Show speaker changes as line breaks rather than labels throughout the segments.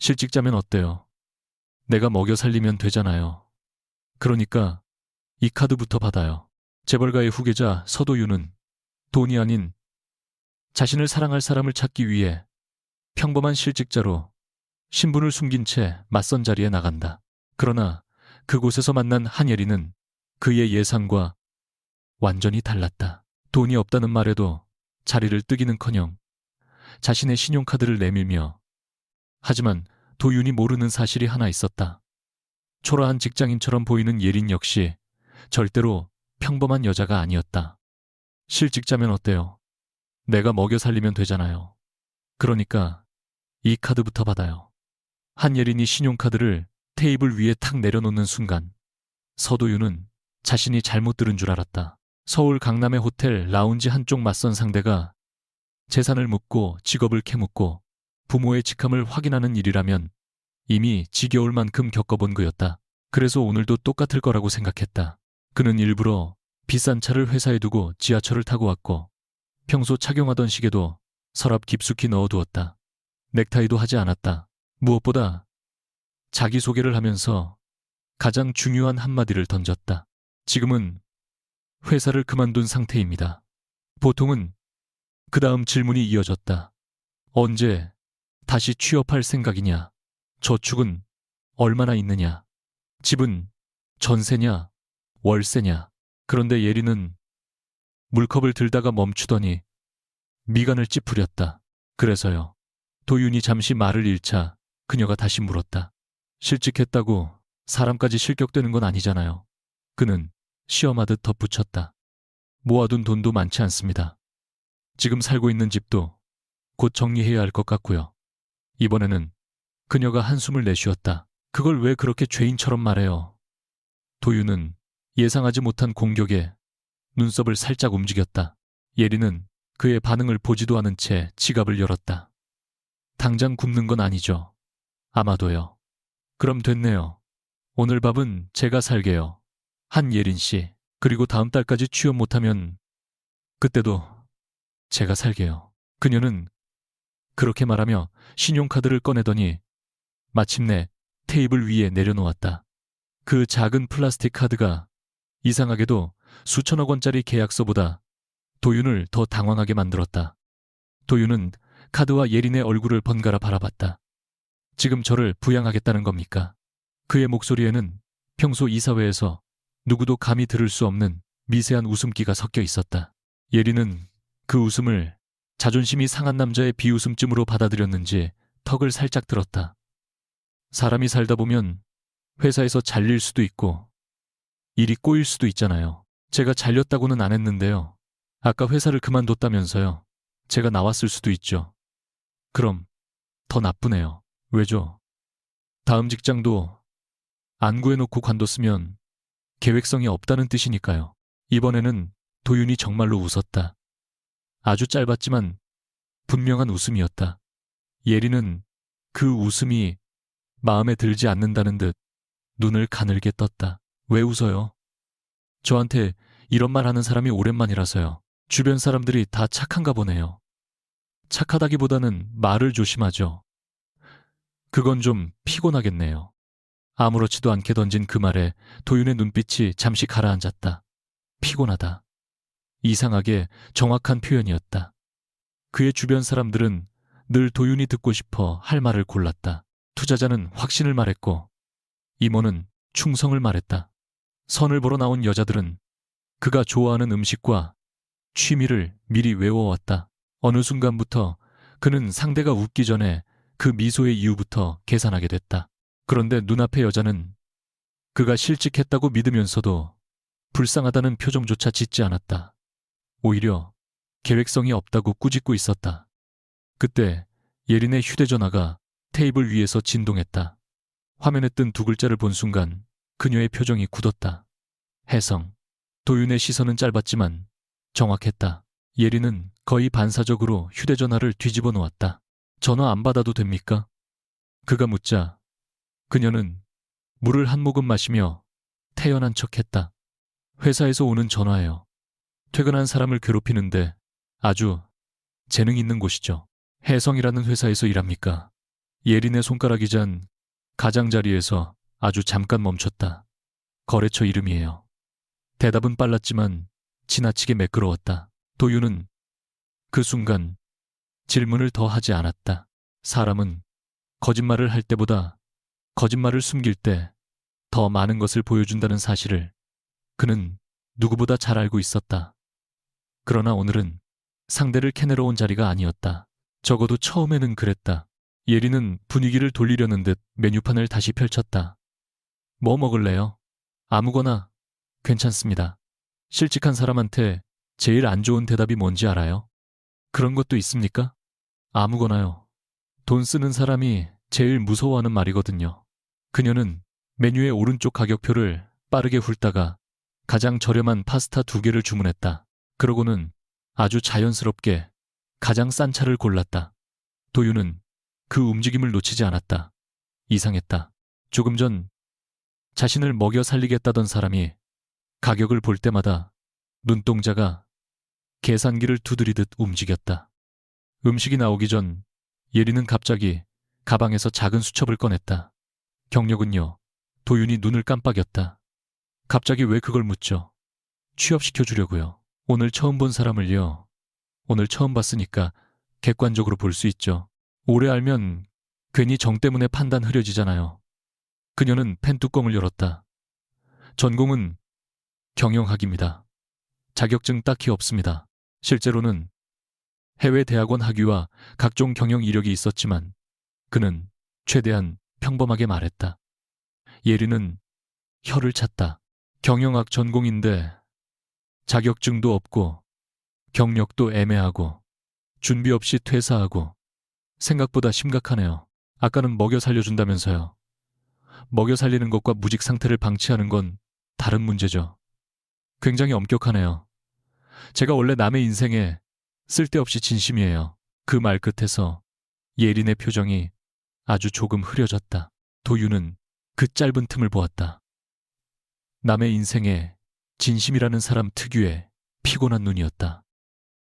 실직자면 어때요? 내가 먹여 살리면 되잖아요. 그러니까 이 카드부터 받아요. 재벌가의 후계자 서도윤은 돈이 아닌 자신을 사랑할 사람을 찾기 위해 평범한 실직자로 신분을 숨긴 채 맞선 자리에 나간다. 그러나 그곳에서 만난 한예리는 그의 예상과 완전히 달랐다. 돈이 없다는 말에도 자리를 뜨기는커녕 자신의 신용카드를 내밀며, 하지만 도윤이 모르는 사실이 하나 있었다. 초라한 직장인처럼 보이는 예린 역시 절대로 평범한 여자가 아니었다. 실직자면 어때요? 내가 먹여 살리면 되잖아요. 그러니까 이 카드부터 받아요. 한예린이 신용카드를 테이블 위에 탁 내려놓는 순간 서도윤은 자신이 잘못 들은 줄 알았다. 서울 강남의 호텔 라운지 한쪽 맞선 상대가 재산을 묻고 직업을 캐묻고 부모의 직함을 확인하는 일이라면 이미 지겨울 만큼 겪어본 그였다. 그래서 오늘도 똑같을 거라고 생각했다. 그는 일부러 비싼 차를 회사에 두고 지하철을 타고 왔고 평소 착용하던 시계도 서랍 깊숙이 넣어두었다. 넥타이도 하지 않았다. 무엇보다 자기소개를 하면서 가장 중요한 한마디를 던졌다. 지금은 회사를 그만둔 상태입니다. 보통은 그 다음 질문이 이어졌다. 언제 다시 취업할 생각이냐? 저축은 얼마나 있느냐? 집은 전세냐? 월세냐? 그런데 예리는 물컵을 들다가 멈추더니 미간을 찌푸렸다. 그래서요. 도윤이 잠시 말을 잃자 그녀가 다시 물었다. 실직했다고 사람까지 실격되는 건 아니잖아요. 그는 시험하듯 덧붙였다. 모아둔 돈도 많지 않습니다. 지금 살고 있는 집도 곧 정리해야 할 것 같고요. 이번에는 그녀가 한숨을 내쉬었다. 그걸 왜 그렇게 죄인처럼 말해요? 도윤은 예상하지 못한 공격에 눈썹을 살짝 움직였다. 예리는 그의 반응을 보지도 않은 채 지갑을 열었다. 당장 굶는 건 아니죠. 아마도요. 그럼 됐네요. 오늘 밥은 제가 살게요. 한예린 씨. 그리고 다음 달까지 취업 못하면 그때도 제가 살게요. 그녀는 그렇게 말하며 신용카드를 꺼내더니 마침내 테이블 위에 내려놓았다. 그 작은 플라스틱 카드가 이상하게도 수천억 원짜리 계약서보다 도윤을 더 당황하게 만들었다. 도윤은 카드와 예린의 얼굴을 번갈아 바라봤다. 지금 저를 부양하겠다는 겁니까? 그의 목소리에는 평소 이 사회에서 누구도 감히 들을 수 없는 미세한 웃음기가 섞여 있었다. 예린은 그 웃음을 자존심이 상한 남자의 비웃음쯤으로 받아들였는지 턱을 살짝 들었다. 사람이 살다 보면 회사에서 잘릴 수도 있고 일이 꼬일 수도 있잖아요. 제가 잘렸다고는 안 했는데요. 아까 회사를 그만뒀다면서요. 제가 나왔을 수도 있죠. 그럼 더 나쁘네요. 왜죠? 다음 직장도 안 구해놓고 관뒀으면 계획성이 없다는 뜻이니까요. 이번에는 도윤이 정말로 웃었다. 아주 짧았지만 분명한 웃음이었다. 예리는 그 웃음이 마음에 들지 않는다는 듯 눈을 가늘게 떴다. 왜 웃어요? 저한테 이런 말 하는 사람이 오랜만이라서요. 주변 사람들이 다 착한가 보네요. 착하다기보다는 말을 조심하죠. 그건 좀 피곤하겠네요. 아무렇지도 않게 던진 그 말에 도윤의 눈빛이 잠시 가라앉았다. 피곤하다. 이상하게 정확한 표현이었다. 그의 주변 사람들은 늘 도윤이 듣고 싶어 할 말을 골랐다. 투자자는 확신을 말했고 임원은 충성을 말했다. 선을 보러 나온 여자들은 그가 좋아하는 음식과 취미를 미리 외워왔다. 어느 순간부터 그는 상대가 웃기 전에 그 미소의 이유부터 계산하게 됐다. 그런데 눈앞의 여자는 그가 실직했다고 믿으면서도 불쌍하다는 표정조차 짓지 않았다. 오히려 계획성이 없다고 꾸짖고 있었다. 그때 예린의 휴대전화가 테이블 위에서 진동했다. 화면에 뜬 두 글자를 본 순간 그녀의 표정이 굳었다. 혜성. 도윤의 시선은 짧았지만 정확했다. 예린은 거의 반사적으로 휴대전화를 뒤집어 놓았다. 전화 안 받아도 됩니까? 그가 묻자 그녀는 물을 한 모금 마시며 태연한 척했다. 회사에서 오는 전화예요. 퇴근한 사람을 괴롭히는데 아주 재능 있는 곳이죠. 혜성이라는 회사에서 일합니까? 예린의 손가락이 잔 가장자리에서 아주 잠깐 멈췄다. 거래처 이름이에요. 대답은 빨랐지만 지나치게 매끄러웠다. 도윤은 그 순간 질문을 더 하지 않았다. 사람은 거짓말을 할 때보다 거짓말을 숨길 때 더 많은 것을 보여준다는 사실을 그는 누구보다 잘 알고 있었다. 그러나 오늘은 상대를 캐내러 온 자리가 아니었다. 적어도 처음에는 그랬다. 예린은 분위기를 돌리려는 듯 메뉴판을 다시 펼쳤다. 뭐 먹을래요? 아무거나 괜찮습니다. 실직한 사람한테 제일 안 좋은 대답이 뭔지 알아요? 그런 것도 있습니까? 아무거나요. 돈 쓰는 사람이 제일 무서워하는 말이거든요. 그녀는 메뉴의 오른쪽 가격표를 빠르게 훑다가 가장 저렴한 파스타 2개를 주문했다. 그러고는 아주 자연스럽게 가장 싼 차를 골랐다. 도윤은 그 움직임을 놓치지 않았다. 이상했다. 조금 전 자신을 먹여 살리겠다던 사람이 가격을 볼 때마다 눈동자가 계산기를 두드리듯 움직였다. 음식이 나오기 전 예린은 갑자기 가방에서 작은 수첩을 꺼냈다. 경력은요? 도윤이 눈을 깜빡였다. 갑자기 왜 그걸 묻죠? 취업시켜주려고요. 오늘 처음 본 사람을요. 오늘 처음 봤으니까 객관적으로 볼 수 있죠. 오래 알면 괜히 정 때문에 판단 흐려지잖아요. 그녀는 펜 뚜껑을 열었다. 전공은 경영학입니다. 자격증 딱히 없습니다. 실제로는 해외 대학원 학위와 각종 경영 이력이 있었지만 그는 최대한 평범하게 말했다. 예린은 혀를 찼다. 경영학 전공인데 자격증도 없고 경력도 애매하고 준비 없이 퇴사하고 생각보다 심각하네요. 아까는 먹여 살려준다면서요. 먹여 살리는 것과 무직 상태를 방치하는 건 다른 문제죠. 굉장히 엄격하네요. 제가 원래 남의 인생에 쓸데없이 진심이에요. 그 말 끝에서 예린의 표정이 아주 조금 흐려졌다. 도윤은 그 짧은 틈을 보았다. 남의 인생에 진심이라는 사람 특유의 피곤한 눈이었다.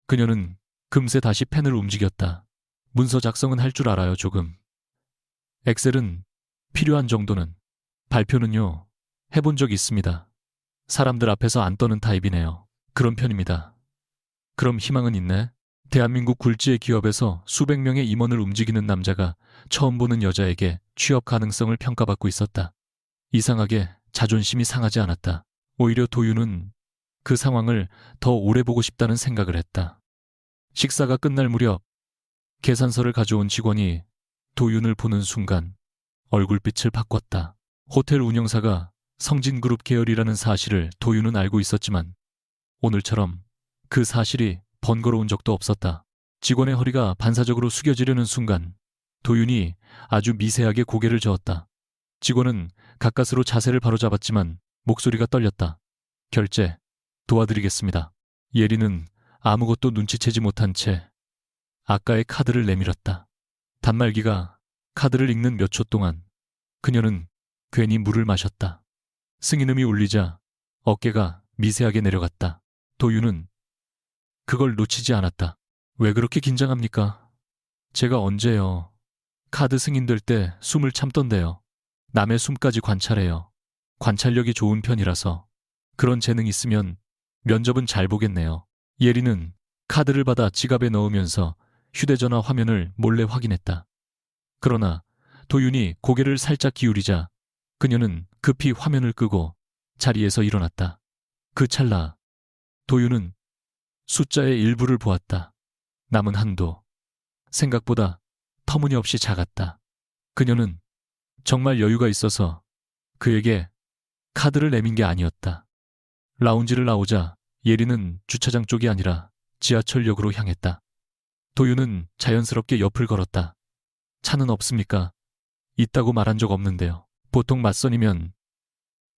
그녀는 금세 다시 펜을 움직였다. 문서 작성은 할 줄 알아요, 조금. 엑셀은 필요한 정도는. 발표는요, 해본 적 있습니다. 사람들 앞에서 안 떠는 타입이네요. 그런 편입니다. 그럼 희망은 있네? 대한민국 굴지의 기업에서 수백 명의 임원을 움직이는 남자가 처음 보는 여자에게 취업 가능성을 평가받고 있었다. 이상하게 자존심이 상하지 않았다. 오히려 도윤은 그 상황을 더 오래 보고 싶다는 생각을 했다. 식사가 끝날 무렵 계산서를 가져온 직원이 도윤을 보는 순간 얼굴빛을 바꿨다. 호텔 운영사가 성진그룹 계열이라는 사실을 도윤은 알고 있었지만 오늘처럼 그 사실이 번거로운 적도 없었다. 직원의 허리가 반사적으로 숙여지려는 순간 도윤이 아주 미세하게 고개를 저었다. 직원은 가까스로 자세를 바로잡았지만 목소리가 떨렸다. 결제 도와드리겠습니다. 예린은 아무것도 눈치채지 못한 채 아까의 카드를 내밀었다. 단말기가 카드를 읽는 몇 초 동안 그녀는 괜히 물을 마셨다. 승인음이 울리자 어깨가 미세하게 내려갔다. 도윤은 그걸 놓치지 않았다. 왜 그렇게 긴장합니까? 제가 언제요? 카드 승인될 때 숨을 참던데요. 남의 숨까지 관찰해요. 관찰력이 좋은 편이라서. 그런 재능 있으면 면접은 잘 보겠네요. 예린은 카드를 받아 지갑에 넣으면서 휴대전화 화면을 몰래 확인했다. 그러나 도윤이 고개를 살짝 기울이자 그녀는 급히 화면을 끄고 자리에서 일어났다. 그 찰나 도윤은 숫자의 일부를 보았다. 남은 한도. 생각보다 터무니없이 작았다. 그녀는 정말 여유가 있어서 그에게 카드를 내민 게 아니었다. 라운지를 나오자 예린은 주차장 쪽이 아니라 지하철역으로 향했다. 도윤은 자연스럽게 옆을 걸었다. 차는 없습니까? 있다고 말한 적 없는데요. 보통 맞선이면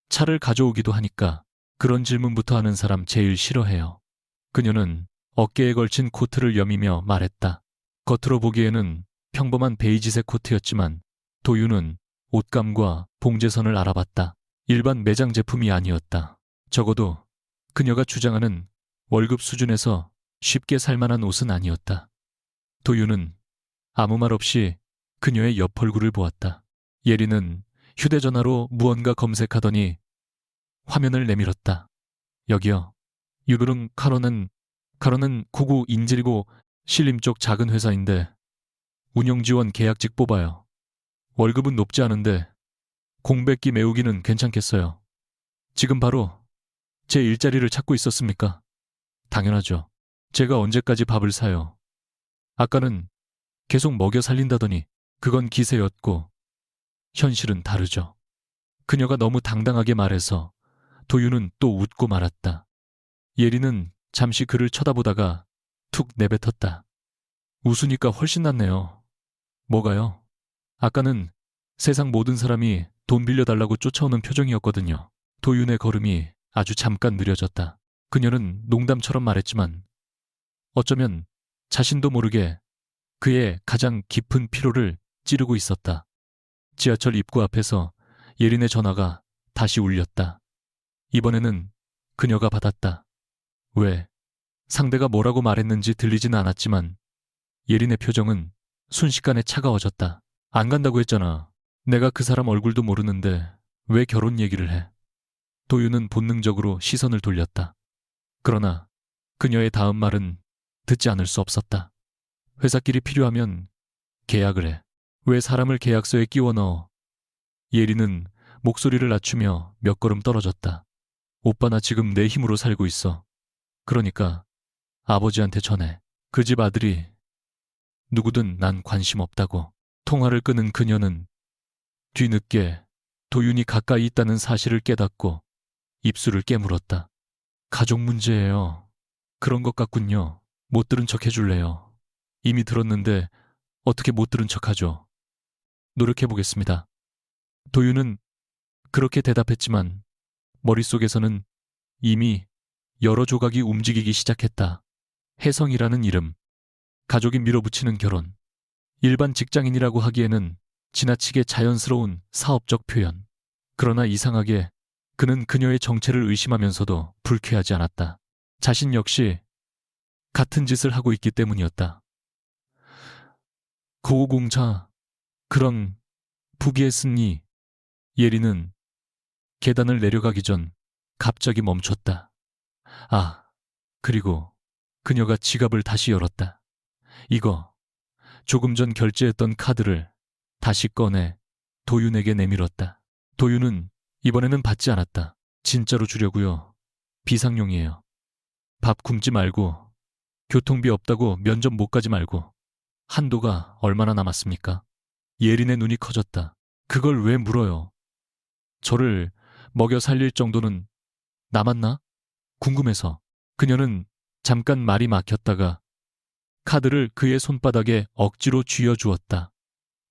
차를 가져오기도 하니까 그런 질문부터 하는 사람 제일 싫어해요. 그녀는 어깨에 걸친 코트를 여미며 말했다. 겉으로 보기에는 평범한 베이지색 코트였지만 도윤은 옷감과 봉제선을 알아봤다. 일반 매장 제품이 아니었다. 적어도 그녀가 주장하는 월급 수준에서 쉽게 살만한 옷은 아니었다. 도윤은 아무 말 없이 그녀의 옆 얼굴을 보았다. 예리는 휴대전화로 무언가 검색하더니 화면을 내밀었다. 여기요. 유르릉 카로는 고구 인질이고 신림 쪽 작은 회사인데 운영 지원 계약직 뽑아요. 월급은 높지 않은데 공백기 메우기는 괜찮겠어요. 지금 바로 제 일자리를 찾고 있었습니까? 당연하죠. 제가 언제까지 밥을 사요. 아까는 계속 먹여 살린다더니 그건 기세였고 현실은 다르죠. 그녀가 너무 당당하게 말해서 도윤은 또 웃고 말았다. 예리는 잠시 그를 쳐다보다가 툭 내뱉었다. 웃으니까 훨씬 낫네요. 뭐가요? 아까는 세상 모든 사람이 돈 빌려달라고 쫓아오는 표정이었거든요. 도윤의 걸음이 아주 잠깐 느려졌다. 그녀는 농담처럼 말했지만 어쩌면 자신도 모르게 그의 가장 깊은 피로를 찌르고 있었다. 지하철 입구 앞에서 예린의 전화가 다시 울렸다. 이번에는 그녀가 받았다. 왜? 상대가 뭐라고 말했는지 들리지는 않았지만 예린의 표정은 순식간에 차가워졌다. 안 간다고 했잖아. 내가 그 사람 얼굴도 모르는데 왜 결혼 얘기를 해? 도윤은 본능적으로 시선을 돌렸다. 그러나 그녀의 다음 말은 듣지 않을 수 없었다. 회사끼리 필요하면 계약을 해. 왜 사람을 계약서에 끼워 넣어? 예리는 목소리를 낮추며 몇 걸음 떨어졌다. 오빠 나 지금 내 힘으로 살고 있어. 그러니까 아버지한테 전해. 그 집 아들이 누구든 난 관심 없다고. 통화를 끊은 그녀는 뒤늦게 도윤이 가까이 있다는 사실을 깨닫고 입술을 깨물었다. 가족 문제예요. 그런 것 같군요. 못 들은 척 해줄래요? 이미 들었는데 어떻게 못 들은 척하죠? 노력해보겠습니다. 도윤은 그렇게 대답했지만 머릿속에서는 이미 여러 조각이 움직이기 시작했다. 혜성이라는 이름, 가족이 밀어붙이는 결혼, 일반 직장인이라고 하기에는 지나치게 자연스러운 사업적 표현. 그러나 이상하게 그는 그녀의 정체를 의심하면서도 불쾌하지 않았다. 자신 역시 같은 짓을 하고 있기 때문이었다. 고공자, 그런 부귀했으니 예리는 계단을 내려가기 전 갑자기 멈췄다. 아, 그리고 그녀가 지갑을 다시 열었다. 이거 조금 전 결제했던 카드를 다시 꺼내 도윤에게 내밀었다. 도윤은 이번에는 받지 않았다. 진짜로 주려고요. 비상용이에요. 밥 굶지 말고 교통비 없다고 면접 못 가지 말고. 한도가 얼마나 남았습니까? 예린의 눈이 커졌다. 그걸 왜 물어요? 저를 먹여 살릴 정도는 남았나? 궁금해서. 그녀는 잠깐 말이 막혔다가 카드를 그의 손바닥에 억지로 쥐어주었다.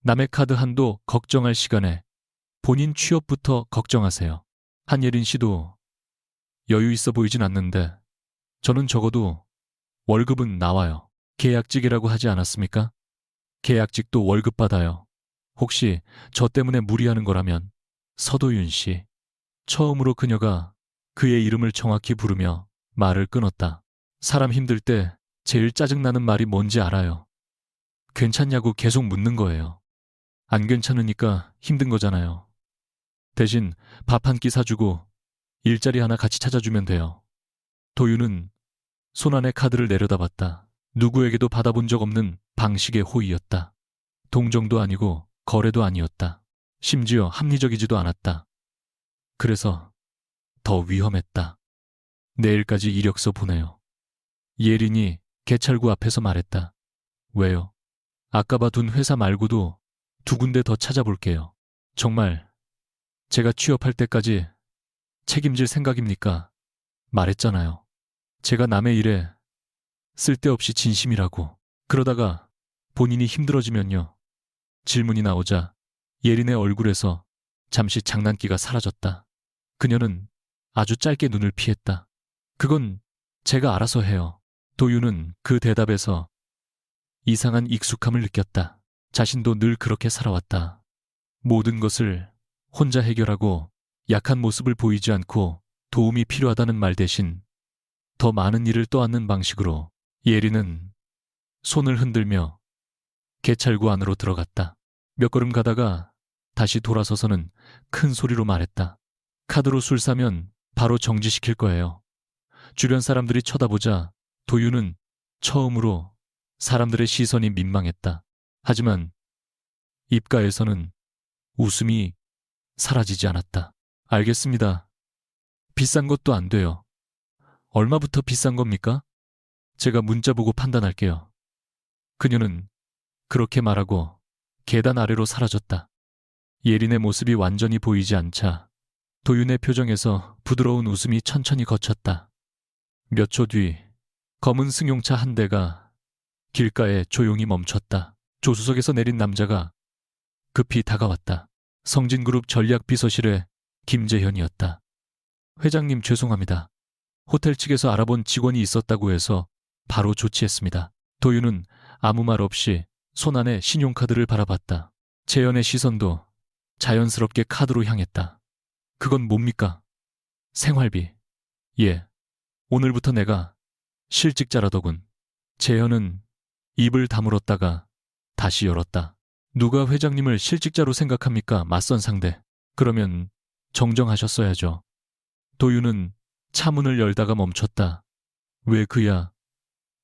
남의 카드 한도 걱정할 시간에 본인 취업부터 걱정하세요. 한예린 씨도 여유 있어 보이진 않는데 저는 적어도 월급은 나와요. 계약직이라고 하지 않았습니까? 계약직도 월급 받아요. 혹시 저 때문에 무리하는 거라면 서도윤 씨. 처음으로 그녀가 그의 이름을 정확히 부르며 말을 끊었다. 사람 힘들 때 제일 짜증나는 말이 뭔지 알아요. 괜찮냐고 계속 묻는 거예요. 안 괜찮으니까 힘든 거잖아요. 대신 밥 한 끼 사주고 일자리 하나 같이 찾아주면 돼요. 도윤은 손안의 카드를 내려다봤다. 누구에게도 받아본 적 없는 방식의 호의였다. 동정도 아니고 거래도 아니었다. 심지어 합리적이지도 않았다. 그래서 더 위험했다. 내일까지 이력서 보내요. 예린이 개찰구 앞에서 말했다. 왜요? 아까 봐둔 회사 말고도 두 군데 더 찾아볼게요. 정말 제가 취업할 때까지 책임질 생각입니까? 말했잖아요. 제가 남의 일에 쓸데없이 진심이라고. 그러다가 본인이 힘들어지면요. 질문이 나오자 예린의 얼굴에서 잠시 장난기가 사라졌다. 그녀는 아주 짧게 눈을 피했다. 그건 제가 알아서 해요. 도윤은 그 대답에서 이상한 익숙함을 느꼈다. 자신도 늘 그렇게 살아왔다. 모든 것을 혼자 해결하고 약한 모습을 보이지 않고 도움이 필요하다는 말 대신 더 많은 일을 떠안는 방식으로. 예린은 손을 흔들며 개찰구 안으로 들어갔다. 몇 걸음 가다가 다시 돌아서서는 큰 소리로 말했다. 카드로 술 사면 바로 정지시킬 거예요. 주변 사람들이 쳐다보자 도윤은 처음으로 사람들의 시선이 민망했다. 하지만 입가에서는 웃음이 사라지지 않았다. 알겠습니다. 비싼 것도 안 돼요. 얼마부터 비싼 겁니까? 제가 문자 보고 판단할게요. 그녀는 그렇게 말하고 계단 아래로 사라졌다. 예린의 모습이 완전히 보이지 않자 도윤의 표정에서 부드러운 웃음이 천천히 거쳤다. 몇 초 뒤 검은 승용차 한 대가 길가에 조용히 멈췄다. 조수석에서 내린 남자가 급히 다가왔다. 성진그룹 전략비서실의 김재현이었다. 회장님 죄송합니다. 호텔 측에서 알아본 직원이 있었다고 해서 바로 조치했습니다. 도윤은 아무 말 없이 손안에 신용카드를 바라봤다. 재현의 시선도 자연스럽게 카드로 향했다. 그건 뭡니까? 생활비. 예. 오늘부터 내가 실직자라더군. 재현은 입을 다물었다가 다시 열었다. 누가 회장님을 실직자로 생각합니까? 맞선 상대. 그러면 정정하셨어야죠. 도윤은 차문을 열다가 멈췄다. 왜 그야?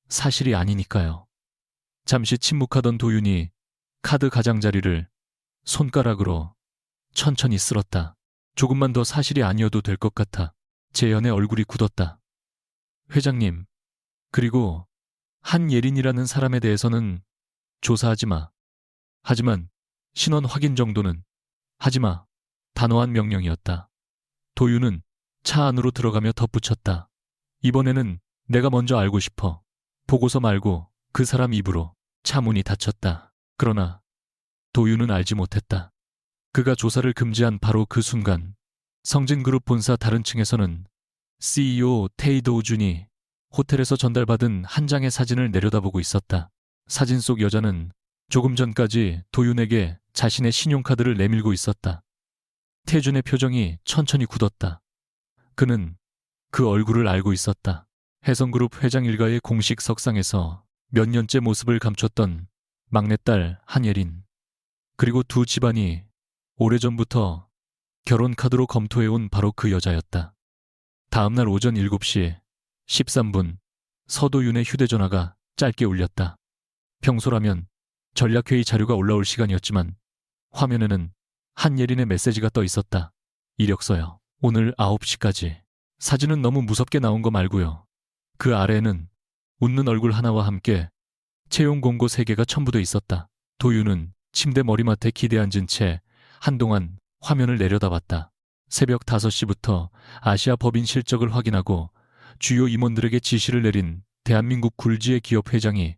사실이 아니니까요. 잠시 침묵하던 도윤이 카드 가장자리를 손가락으로 천천히 쓸었다. 조금만 더 사실이 아니어도 될 것 같아 재현의 얼굴이 굳었다. 회장님, 그리고 한예린이라는 사람에 대해서는 조사하지 마. 하지만 신원 확인 정도는 하지 마. 단호한 명령이었다. 도윤은 차 안으로 들어가며 덧붙였다. 이번에는 내가 먼저 알고 싶어. 보고서 말고 그 사람 입으로. 차 문이 닫혔다. 그러나 도윤은 알지 못했다. 그가 조사를 금지한 바로 그 순간 성진그룹 본사 다른 층에서는 CEO 테이도 준이 호텔에서 전달받은 한 장의 사진을 내려다보고 있었다. 사진 속 여자는 조금 전까지 도윤에게 자신의 신용카드를 내밀고 있었다. 태준의 표정이 천천히 굳었다. 그는 그 얼굴을 알고 있었다. 해성그룹 회장 일가의 공식 석상에서 몇 년째 모습을 감췄던 막내딸 한예린. 그리고 두 집안이 오래전부터 결혼카드로 검토해온 바로 그 여자였다. 다음날 오전 7시 13분 서도윤의 휴대전화가 짧게 울렸다. 평소라면 전략회의 자료가 올라올 시간이었지만 화면에는 한예린의 메시지가 떠 있었다. 이력서요. 오늘 9시까지. 사진은 너무 무섭게 나온 거 말고요. 그 아래에는 웃는 얼굴 하나와 함께 채용 공고 3개가 첨부돼 있었다. 도윤은 침대 머리맡에 기대앉은 채 한동안 화면을 내려다봤다. 새벽 5시부터 아시아 법인 실적을 확인하고 주요 임원들에게 지시를 내린 대한민국 굴지의 기업 회장이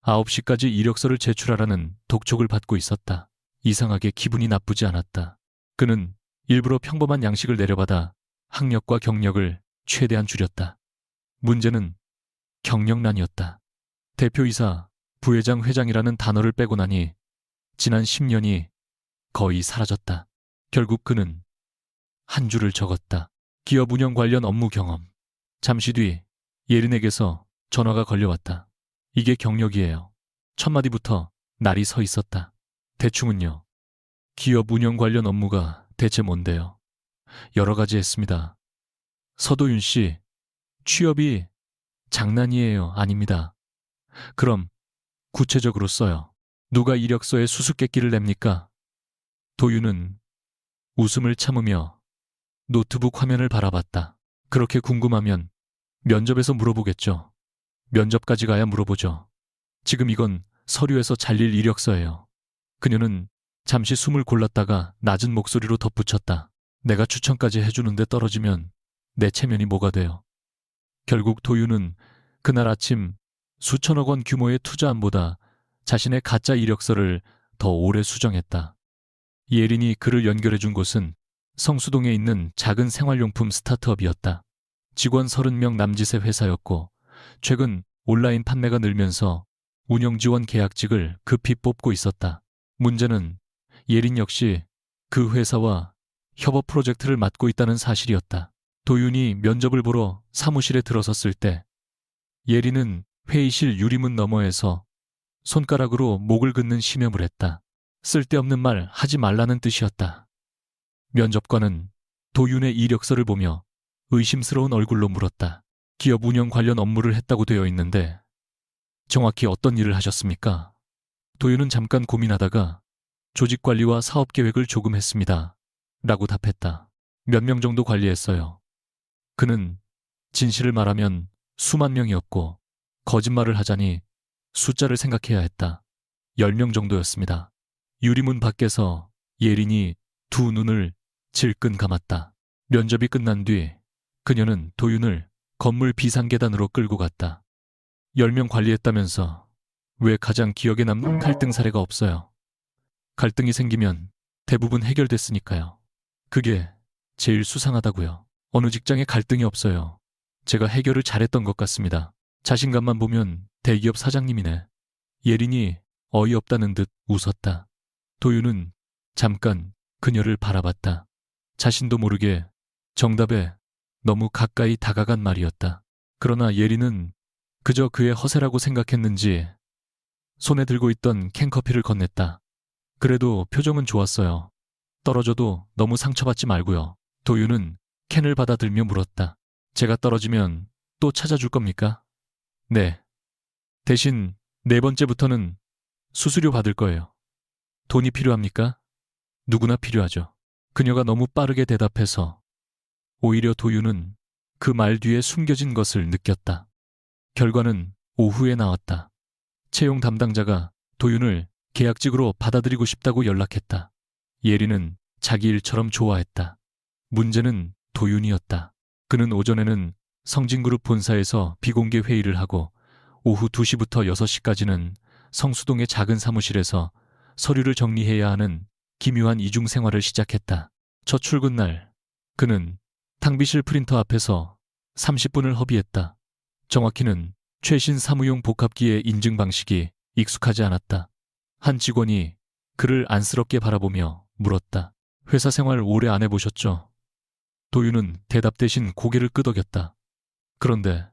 9시까지 이력서를 제출하라는 독촉을 받고 있었다. 이상하게 기분이 나쁘지 않았다. 그는 일부러 평범한 양식을 내려받아 학력과 경력을 최대한 줄였다. 문제는 경력란이었다. 대표이사, 부회장, 회장이라는 단어를 빼고 나니 지난 10년이 거의 사라졌다. 결국 그는 한 줄을 적었다. 기업 운영 관련 업무 경험. 잠시 뒤 예린에게서 전화가 걸려왔다. 이게 경력이에요. 첫 마디부터 날이 서 있었다. 대충은요. 기업 운영 관련 업무가 대체 뭔데요? 여러 가지 했습니다. 서도윤 씨, 취업이 장난이에요. 아닙니다. 그럼 구체적으로 써요. 누가 이력서에 수수께끼를 냅니까? 도윤은 웃음을 참으며 노트북 화면을 바라봤다. 그렇게 궁금하면 면접에서 물어보겠죠. 면접까지 가야 물어보죠. 지금 이건 서류에서 잘릴 이력서예요. 그녀는 잠시 숨을 골랐다가 낮은 목소리로 덧붙였다. 내가 추천까지 해주는데 떨어지면 내 체면이 뭐가 돼요. 결국 도윤은 그날 아침 수천억 원 규모의 투자안보다 자신의 가짜 이력서를 더 오래 수정했다. 예린이 그를 연결해준 곳은 성수동에 있는 작은 생활용품 스타트업이었다. 직원 30명 남짓의 회사였고 최근 온라인 판매가 늘면서 운영 지원 계약직을 급히 뽑고 있었다. 문제는 예린 역시 그 회사와 협업 프로젝트를 맡고 있다는 사실이었다. 도윤이 면접을 보러 사무실에 들어섰을 때 예린은 회의실 유리문 너머에서 손가락으로 목을 긋는 심염을 했다. 쓸데없는 말 하지 말라는 뜻이었다. 면접관은 도윤의 이력서를 보며 의심스러운 얼굴로 물었다. 기업 운영 관련 업무를 했다고 되어 있는데 정확히 어떤 일을 하셨습니까? 도윤은 잠깐 고민하다가 조직 관리와 사업 계획을 조금 했습니다. 라고 답했다. 몇 명 정도 관리했어요. 그는 진실을 말하면 수만 명이었고 거짓말을 하자니 숫자를 생각해야 했다. 10명 정도였습니다. 유리문 밖에서 예린이 두 눈을 질끈 감았다. 면접이 끝난 뒤 그녀는 도윤을 건물 비상계단으로 끌고 갔다. 10명 관리했다면서 왜 가장 기억에 남는 갈등 사례가 없어요? 갈등이 생기면 대부분 해결됐으니까요. 그게 제일 수상하다고요. 어느 직장에 갈등이 없어요. 제가 해결을 잘했던 것 같습니다. 자신감만 보면 대기업 사장님이네. 예린이 어이없다는 듯 웃었다. 도윤은 잠깐 그녀를 바라봤다. 자신도 모르게 정답에 너무 가까이 다가간 말이었다. 그러나 예린은 그저 그의 허세라고 생각했는지 손에 들고 있던 캔커피를 건넸다. 그래도 표정은 좋았어요. 떨어져도 너무 상처받지 말고요. 도윤은 캔을 받아들며 물었다. 제가 떨어지면 또 찾아줄 겁니까? 네. 대신 4번째부터는 수수료 받을 거예요. 돈이 필요합니까? 누구나 필요하죠. 그녀가 너무 빠르게 대답해서 오히려 도윤은 그 말 뒤에 숨겨진 것을 느꼈다. 결과는 오후에 나왔다. 채용 담당자가 도윤을 계약직으로 받아들이고 싶다고 연락했다. 예린은 자기 일처럼 좋아했다. 문제는 도윤이었다. 그는 오전에는 성진그룹 본사에서 비공개 회의를 하고 오후 2시부터 6시까지는 성수동의 작은 사무실에서 서류를 정리해야 하는 기묘한 이중 생활을 시작했다. 첫 출근 날 그는 탕비실 프린터 앞에서 30분을 허비했다. 정확히는 최신 사무용 복합기의 인증 방식이 익숙하지 않았다. 한 직원이 그를 안쓰럽게 바라보며 물었다. 회사 생활 오래 안 해보셨죠? 도윤은 대답 대신 고개를 끄덕였다. 그런데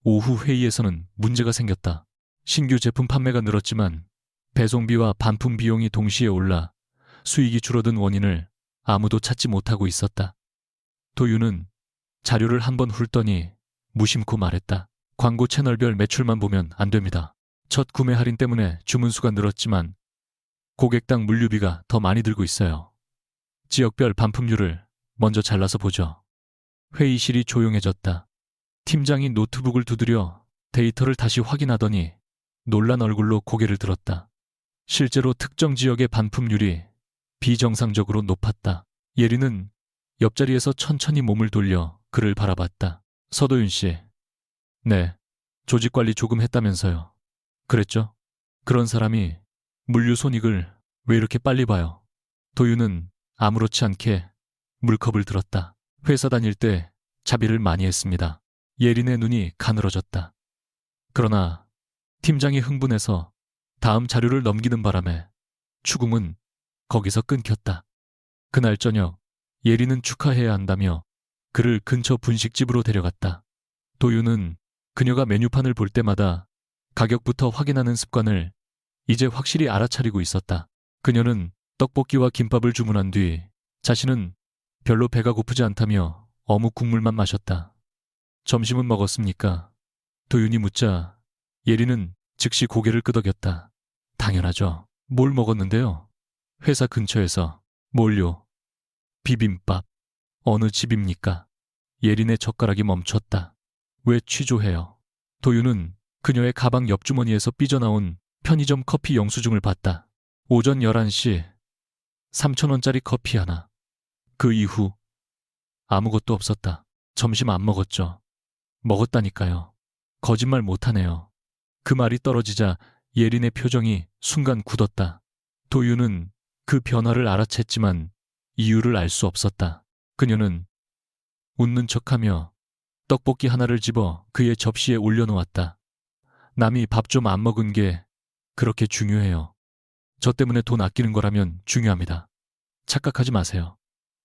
오후 회의에서는 문제가 생겼다. 신규 제품 판매가 늘었지만 배송비와 반품 비용이 동시에 올라 수익이 줄어든 원인을 아무도 찾지 못하고 있었다. 도윤은 자료를 한번 훑더니 무심코 말했다. 광고 채널별 매출만 보면 안 됩니다. 첫 구매 할인 때문에 주문 수가 늘었지만 고객당 물류비가 더 많이 들고 있어요. 지역별 반품률을 먼저 잘라서 보죠. 회의실이 조용해졌다. 팀장이 노트북을 두드려 데이터를 다시 확인하더니 놀란 얼굴로 고개를 들었다. 실제로 특정 지역의 반품률이 비정상적으로 높았다. 예린은 옆자리에서 천천히 몸을 돌려 그를 바라봤다. 서도윤 씨. 네, 조직 관리 조금 했다면서요. 그랬죠? 그런 사람이 물류 손익을 왜 이렇게 빨리 봐요? 도윤은 아무렇지 않게 물컵을 들었다. 회사 다닐 때 자비를 많이 했습니다. 예린의 눈이 가늘어졌다. 그러나 팀장이 흥분해서 다음 자료를 넘기는 바람에 추궁은 거기서 끊겼다. 그날 저녁 예린은 축하해야 한다며 그를 근처 분식집으로 데려갔다. 도윤은 그녀가 메뉴판을 볼 때마다 가격부터 확인하는 습관을 이제 확실히 알아차리고 있었다. 그녀는 떡볶이와 김밥을 주문한 뒤 자신은 별로 배가 고프지 않다며 어묵 국물만 마셨다. 점심은 먹었습니까? 도윤이 묻자 예린은 즉시 고개를 끄덕였다. 당연하죠. 뭘 먹었는데요? 회사 근처에서. 뭘요? 비빔밥. 어느 집입니까? 예린의 젓가락이 멈췄다. 왜 취조해요? 도윤은 그녀의 가방 옆주머니에서 삐져나온 편의점 커피 영수증을 봤다. 오전 11시 3,000원짜리 커피 하나. 그 이후 아무것도 없었다. 점심 안 먹었죠. 먹었다니까요. 거짓말 못하네요. 그 말이 떨어지자 예린의 표정이 순간 굳었다. 도윤은 그 변화를 알아챘지만 이유를 알 수 없었다. 그녀는 웃는 척하며 떡볶이 하나를 집어 그의 접시에 올려놓았다. 남이 밥 좀 안 먹은 게 그렇게 중요해요. 저 때문에 돈 아끼는 거라면 중요합니다. 착각하지 마세요.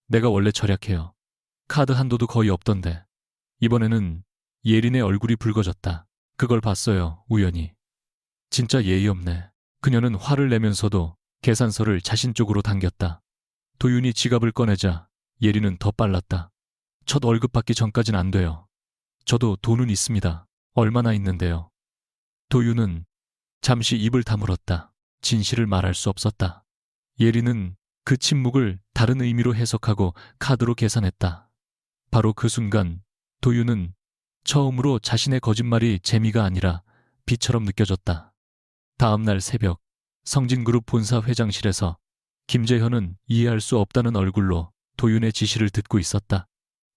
내가 원래 절약해요. 카드 한도도 거의 없던데. 이번에는 예린의 얼굴이 붉어졌다. 그걸 봤어요, 우연히. 진짜 예의 없네. 그녀는 화를 내면서도 계산서를 자신 쪽으로 당겼다. 도윤이 지갑을 꺼내자 예리는 더 빨랐다. 첫 월급 받기 전까진 안 돼요. 저도 돈은 있습니다. 얼마나 있는데요. 도윤은 잠시 입을 다물었다. 진실을 말할 수 없었다. 예리는 그 침묵을 다른 의미로 해석하고 카드로 계산했다. 바로 그 순간 도윤은 처음으로 자신의 거짓말이 재미가 아니라 비처럼 느껴졌다. 다음 날 새벽 성진그룹 본사 회장실에서 김재현은 이해할 수 없다는 얼굴로 도윤의 지시를 듣고 있었다.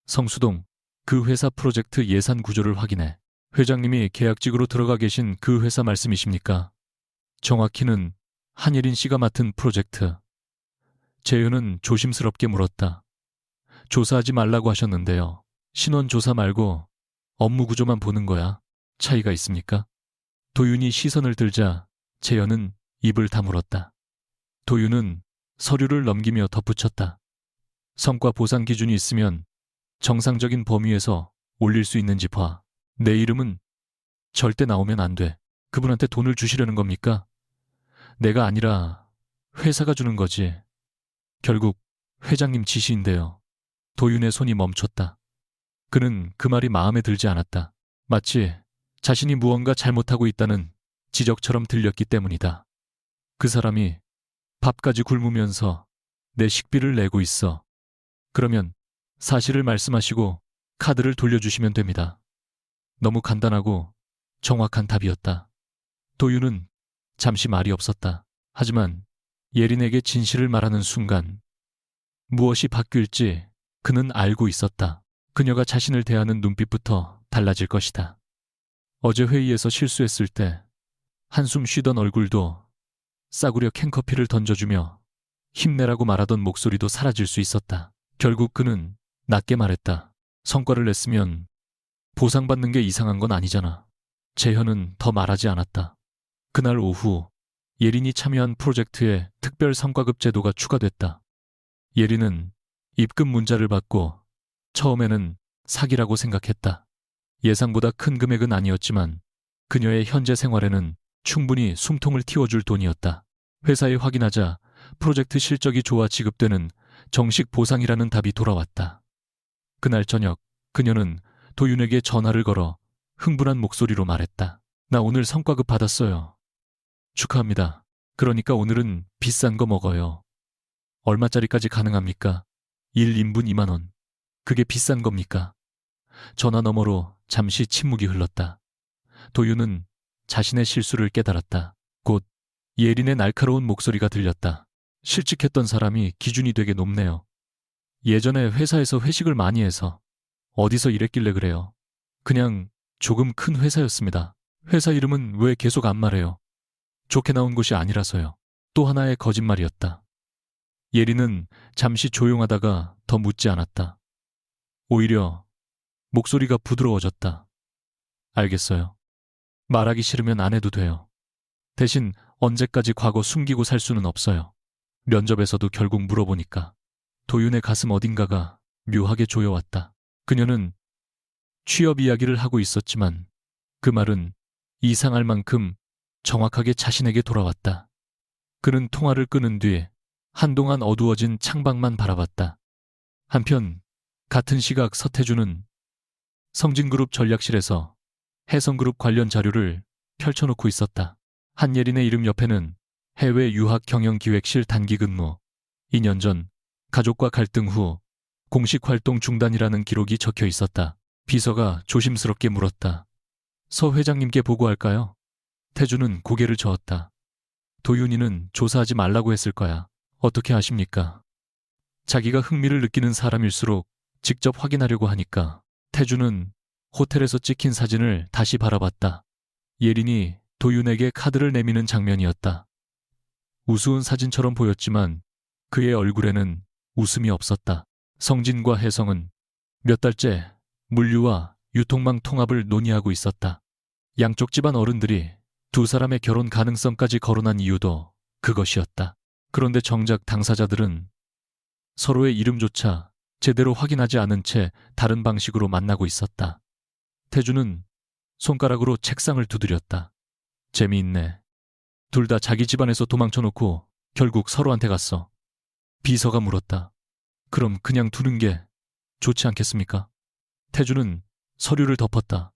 성수동, 그 회사 프로젝트 예산 구조를 확인해. 회장님이 계약직으로 들어가 계신 그 회사 말씀이십니까? 정확히는 한예린 씨가 맡은 프로젝트. 재현은 조심스럽게 물었다. 조사하지 말라고 하셨는데요. 신원 조사 말고 업무 구조만 보는 거야. 차이가 있습니까? 도윤이 시선을 들자 재현은 입을 다물었다. 도윤은 서류를 넘기며 덧붙였다. 성과 보상 기준이 있으면 정상적인 범위에서 올릴 수 있는지 봐. 내 이름은 절대 나오면 안 돼. 그분한테 돈을 주시려는 겁니까? 내가 아니라 회사가 주는 거지. 결국 회장님 지시인데요. 도윤의 손이 멈췄다. 그는 그 말이 마음에 들지 않았다. 마치 자신이 무언가 잘못하고 있다는 지적처럼 들렸기 때문이다. 그 사람이 밥까지 굶으면서 내 식비를 내고 있어. 그러면 사실을 말씀하시고 카드를 돌려주시면 됩니다. 너무 간단하고 정확한 답이었다. 도윤은 잠시 말이 없었다. 하지만 예린에게 진실을 말하는 순간 무엇이 바뀔지 그는 알고 있었다. 그녀가 자신을 대하는 눈빛부터 달라질 것이다. 어제 회의에서 실수했을 때 한숨 쉬던 얼굴도 싸구려 캔커피를 던져주며 힘내라고 말하던 목소리도 사라질 수 있었다. 결국 그는 낮게 말했다. 성과를 냈으면 보상받는 게 이상한 건 아니잖아. 재현은 더 말하지 않았다. 그날 오후 예린이 참여한 프로젝트에 특별 성과급 제도가 추가됐다. 예린은 입금 문자를 받고 처음에는 사기라고 생각했다. 예상보다 큰 금액은 아니었지만 그녀의 현재 생활에는 충분히 숨통을 틔워줄 돈이었다. 회사에 확인하자 프로젝트 실적이 좋아 지급되는 정식 보상이라는 답이 돌아왔다. 그날 저녁 그녀는 도윤에게 전화를 걸어 흥분한 목소리로 말했다. 나 오늘 성과급 받았어요. 축하합니다. 그러니까 오늘은 비싼 거 먹어요. 얼마짜리까지 가능합니까? 1인분 2만 원. 그게 비싼 겁니까? 전화 너머로 잠시 침묵이 흘렀다. 도윤은 자신의 실수를 깨달았다. 곧 예린의 날카로운 목소리가 들렸다. 실직했던 사람이 기준이 되게 높네요. 예전에 회사에서 회식을 많이 해서 어디서 일했길래 그래요. 그냥 조금 큰 회사였습니다. 회사 이름은 왜 계속 안 말해요? 좋게 나온 곳이 아니라서요. 또 하나의 거짓말이었다. 예린은 잠시 조용하다가 더 묻지 않았다. 오히려 목소리가 부드러워졌다. 알겠어요. 말하기 싫으면 안 해도 돼요. 대신 언제까지 과거 숨기고 살 수는 없어요. 면접에서도 결국 물어보니까 도윤의 가슴 어딘가가 묘하게 조여왔다. 그녀는 취업 이야기를 하고 있었지만 그 말은 이상할 만큼 정확하게 자신에게 돌아왔다. 그는 통화를 끊은 뒤 한동안 어두워진 창밖만 바라봤다. 한편 같은 시각 서태주는 성진그룹 전략실에서 해성그룹 관련 자료를 펼쳐놓고 있었다. 한예린의 이름 옆에는 해외 유학 경영기획실 단기 근무, 2년 전 가족과 갈등 후 공식 활동 중단이라는 기록이 적혀 있었다. 비서가 조심스럽게 물었다. 서 회장님께 보고할까요? 태주는 고개를 저었다. 도윤이는 조사하지 말라고 했을 거야. 어떻게 아십니까? 자기가 흥미를 느끼는 사람일수록 직접 확인하려고 하니까. 태주는 호텔에서 찍힌 사진을 다시 바라봤다. 예린이 도윤에게 카드를 내미는 장면이었다. 우스운 사진처럼 보였지만 그의 얼굴에는 웃음이 없었다. 성진과 혜성은 몇 달째 물류와 유통망 통합을 논의하고 있었다. 양쪽 집안 어른들이 두 사람의 결혼 가능성까지 거론한 이유도 그것이었다. 그런데 정작 당사자들은 서로의 이름조차 제대로 확인하지 않은 채 다른 방식으로 만나고 있었다. 태주는 손가락으로 책상을 두드렸다. 재미있네. 둘 다 자기 집안에서 도망쳐놓고 결국 서로한테 갔어. 비서가 물었다. 그럼 그냥 두는 게 좋지 않겠습니까? 태주는 서류를 덮었다.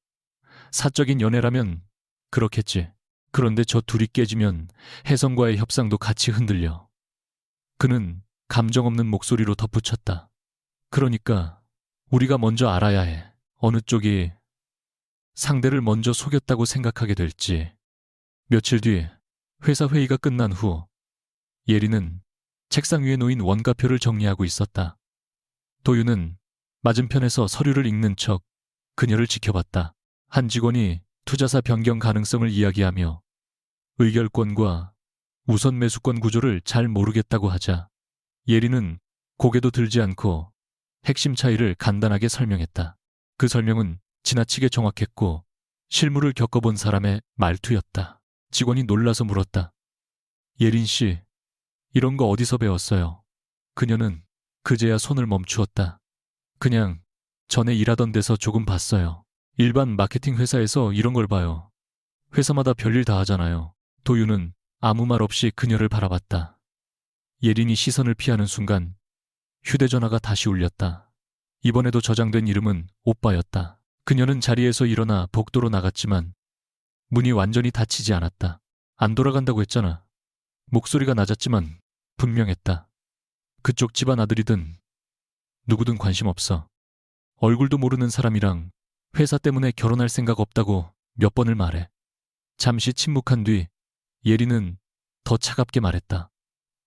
사적인 연애라면 그렇겠지. 그런데 저 둘이 깨지면 혜성과의 협상도 같이 흔들려. 그는 감정 없는 목소리로 덧붙였다. 그러니까 우리가 먼저 알아야 해. 어느 쪽이 상대를 먼저 속였다고 생각하게 될지. 며칠 뒤 회사 회의가 끝난 후 예리는 책상 위에 놓인 원가표를 정리하고 있었다. 도윤은 맞은편에서 서류를 읽는 척 그녀를 지켜봤다. 한 직원이 투자사 변경 가능성을 이야기하며 의결권과 우선 매수권 구조를 잘 모르겠다고 하자 예리는 고개도 들지 않고 핵심 차이를 간단하게 설명했다. 그 설명은 지나치게 정확했고 실무를 겪어본 사람의 말투였다. 직원이 놀라서 물었다. 예린 씨, 이런 거 어디서 배웠어요? 그녀는 그제야 손을 멈추었다. 그냥 전에 일하던 데서 조금 봤어요. 일반 마케팅 회사에서 이런 걸 봐요. 회사마다 별일 다 하잖아요. 도윤은 아무 말 없이 그녀를 바라봤다. 예린이 시선을 피하는 순간 휴대전화가 다시 울렸다. 이번에도 저장된 이름은 오빠였다. 그녀는 자리에서 일어나 복도로 나갔지만 문이 완전히 닫히지 않았다. 안 돌아간다고 했잖아. 목소리가 낮았지만 분명했다. 그쪽 집안 아들이든 누구든 관심 없어. 얼굴도 모르는 사람이랑 회사 때문에 결혼할 생각 없다고 몇 번을 말해. 잠시 침묵한 뒤 예리는 더 차갑게 말했다.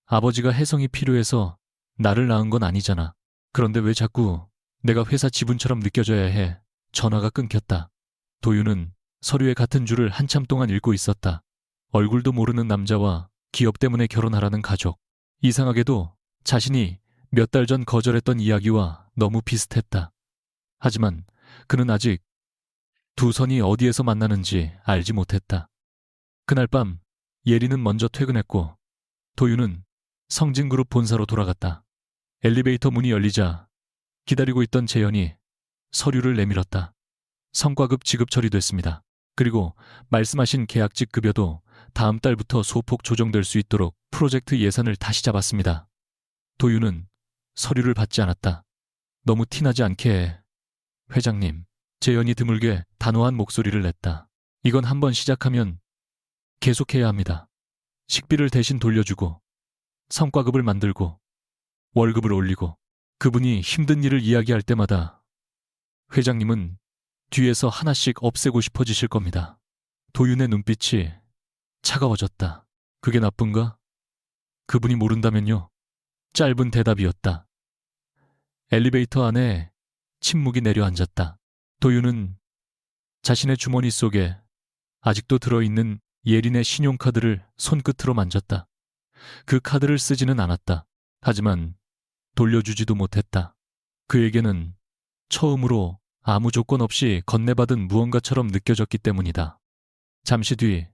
아버지가 혜성이 필요해서 나를 낳은 건 아니잖아. 그런데 왜 자꾸 내가 회사 지분처럼 느껴져야 해. 전화가 끊겼다. 도윤은 서류의 같은 줄을 한참 동안 읽고 있었다. 얼굴도 모르는 남자와 기업 때문에 결혼하라는 가족. 이상하게도 자신이 몇 달 전 거절했던 이야기와 너무 비슷했다. 하지만 그는 아직 두 선이 어디에서 만나는지 알지 못했다. 그날 밤 예리는 먼저 퇴근했고 도윤은 성진그룹 본사로 돌아갔다. 엘리베이터 문이 열리자 기다리고 있던 재현이 서류를 내밀었다. 성과급 지급 처리됐습니다. 그리고 말씀하신 계약직 급여도 다음 달부터 소폭 조정될 수 있도록 프로젝트 예산을 다시 잡았습니다. 도윤은 서류를 받지 않았다. 너무 티나지 않게 해. 회장님, 재현이 드물게 단호한 목소리를 냈다. 이건 한번 시작하면 계속해야 합니다. 식비를 대신 돌려주고 성과급을 만들고 월급을 올리고 그분이 힘든 일을 이야기할 때마다 회장님은 뒤에서 하나씩 없애고 싶어지실 겁니다. 도윤의 눈빛이 차가워졌다. 그게 나쁜가? 그분이 모른다면요. 짧은 대답이었다. 엘리베이터 안에 침묵이 내려앉았다. 도윤은 자신의 주머니 속에 아직도 들어있는 예린의 신용카드를 손끝으로 만졌다. 그 카드를 쓰지는 않았다. 하지만 돌려주지도 못했다. 그에게는 처음으로 아무 조건 없이 건네받은 무언가처럼 느껴졌기 때문이다. 잠시 뒤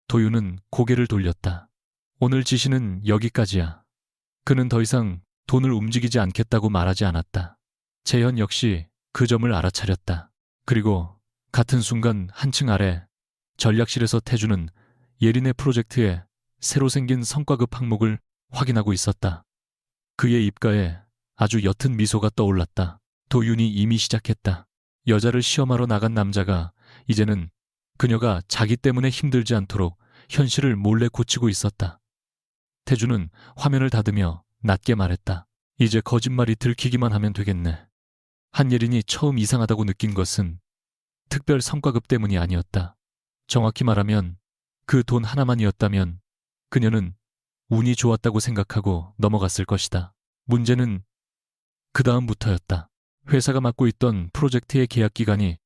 도윤은 고개를 돌렸다. 오늘 지시는 여기까지야. 그는 더 이상 돈을 움직이지 않겠다고 말하지 않았다. 재현 역시 그 점을 알아차렸다. 그리고 같은 순간 한층 아래 전략실에서 태주는 예린의 프로젝트에 새로 생긴 성과급 항목을 확인하고 있었다. 그의 입가에 아주 옅은 미소가 떠올랐다. 도윤이 이미 시작했다. 여자를 시험하러 나간 남자가 이제는 그녀가 자기 때문에 힘들지 않도록 현실을 몰래 고치고 있었다. 태주는 화면을 닫으며 낮게 말했다. 이제 거짓말이 들키기만 하면 되겠네. 한예린이 처음 이상하다고 느낀 것은 특별 성과급 때문이 아니었다. 정확히 말하면 그 돈 하나만이었다면 그녀는 운이 좋았다고 생각하고 넘어갔을 것이다. 문제는 그 다음부터였다. 회사가 맡고 있던 프로젝트의 계약 기간이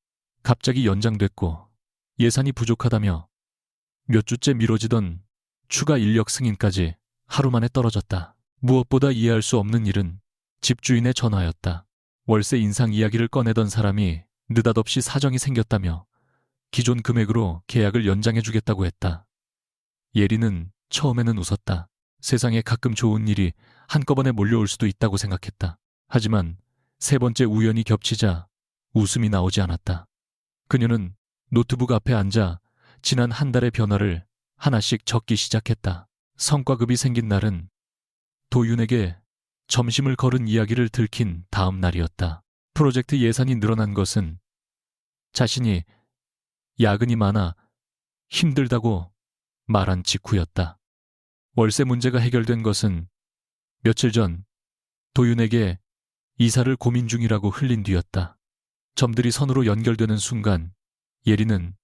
갑자기 연장됐고 예산이 부족하다며 몇 주째 미뤄지던 추가 인력 승인까지 하루 만에 떨어졌다. 무엇보다 이해할 수 없는 일은 집주인의 전화였다. 월세 인상 이야기를 꺼내던 사람이 느닷없이 사정이 생겼다며 기존 금액으로 계약을 연장해주겠다고 했다. 예리는 처음에는 웃었다. 세상에 가끔 좋은 일이 한꺼번에 몰려올 수도 있다고 생각했다. 하지만 세 번째 우연이 겹치자 웃음이 나오지 않았다. 그녀는 노트북 앞에 앉아 지난 한 달의 변화를 하나씩 적기 시작했다. 성과급이 생긴 날은 도윤에게 점심을 걸은 이야기를 들킨 다음 날이었다. 프로젝트 예산이 늘어난 것은 자신이 야근이 많아 힘들다고 말한 직후였다. 월세 문제가 해결된 것은 며칠 전 도윤에게 이사를 고민 중이라고 흘린 뒤였다. 점들이 선으로 연결되는 순간 예리는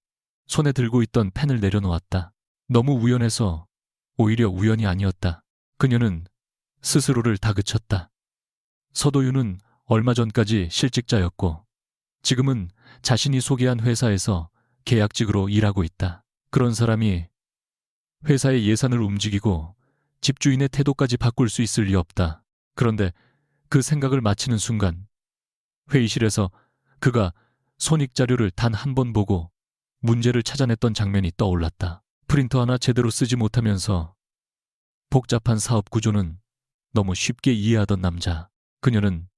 손에 들고 있던 펜을 내려놓았다. 너무 우연해서 오히려 우연이 아니었다. 그녀는 스스로를 다그쳤다. 서도윤은 얼마 전까지 실직자였고 지금은 자신이 소개한 회사에서 계약직으로 일하고 있다. 그런 사람이 회사의 예산을 움직이고 집주인의 태도까지 바꿀 수 있을 리 없다. 그런데 그 생각을 마치는 순간 회의실에서 그가 손익 자료를 단 한 번 보고 문제를 찾아냈던 장면이 떠올랐다. 프린터 하나 제대로 쓰지 못하면서 복잡한 사업 구조는 너무 쉽게 이해하던 남자. 그녀는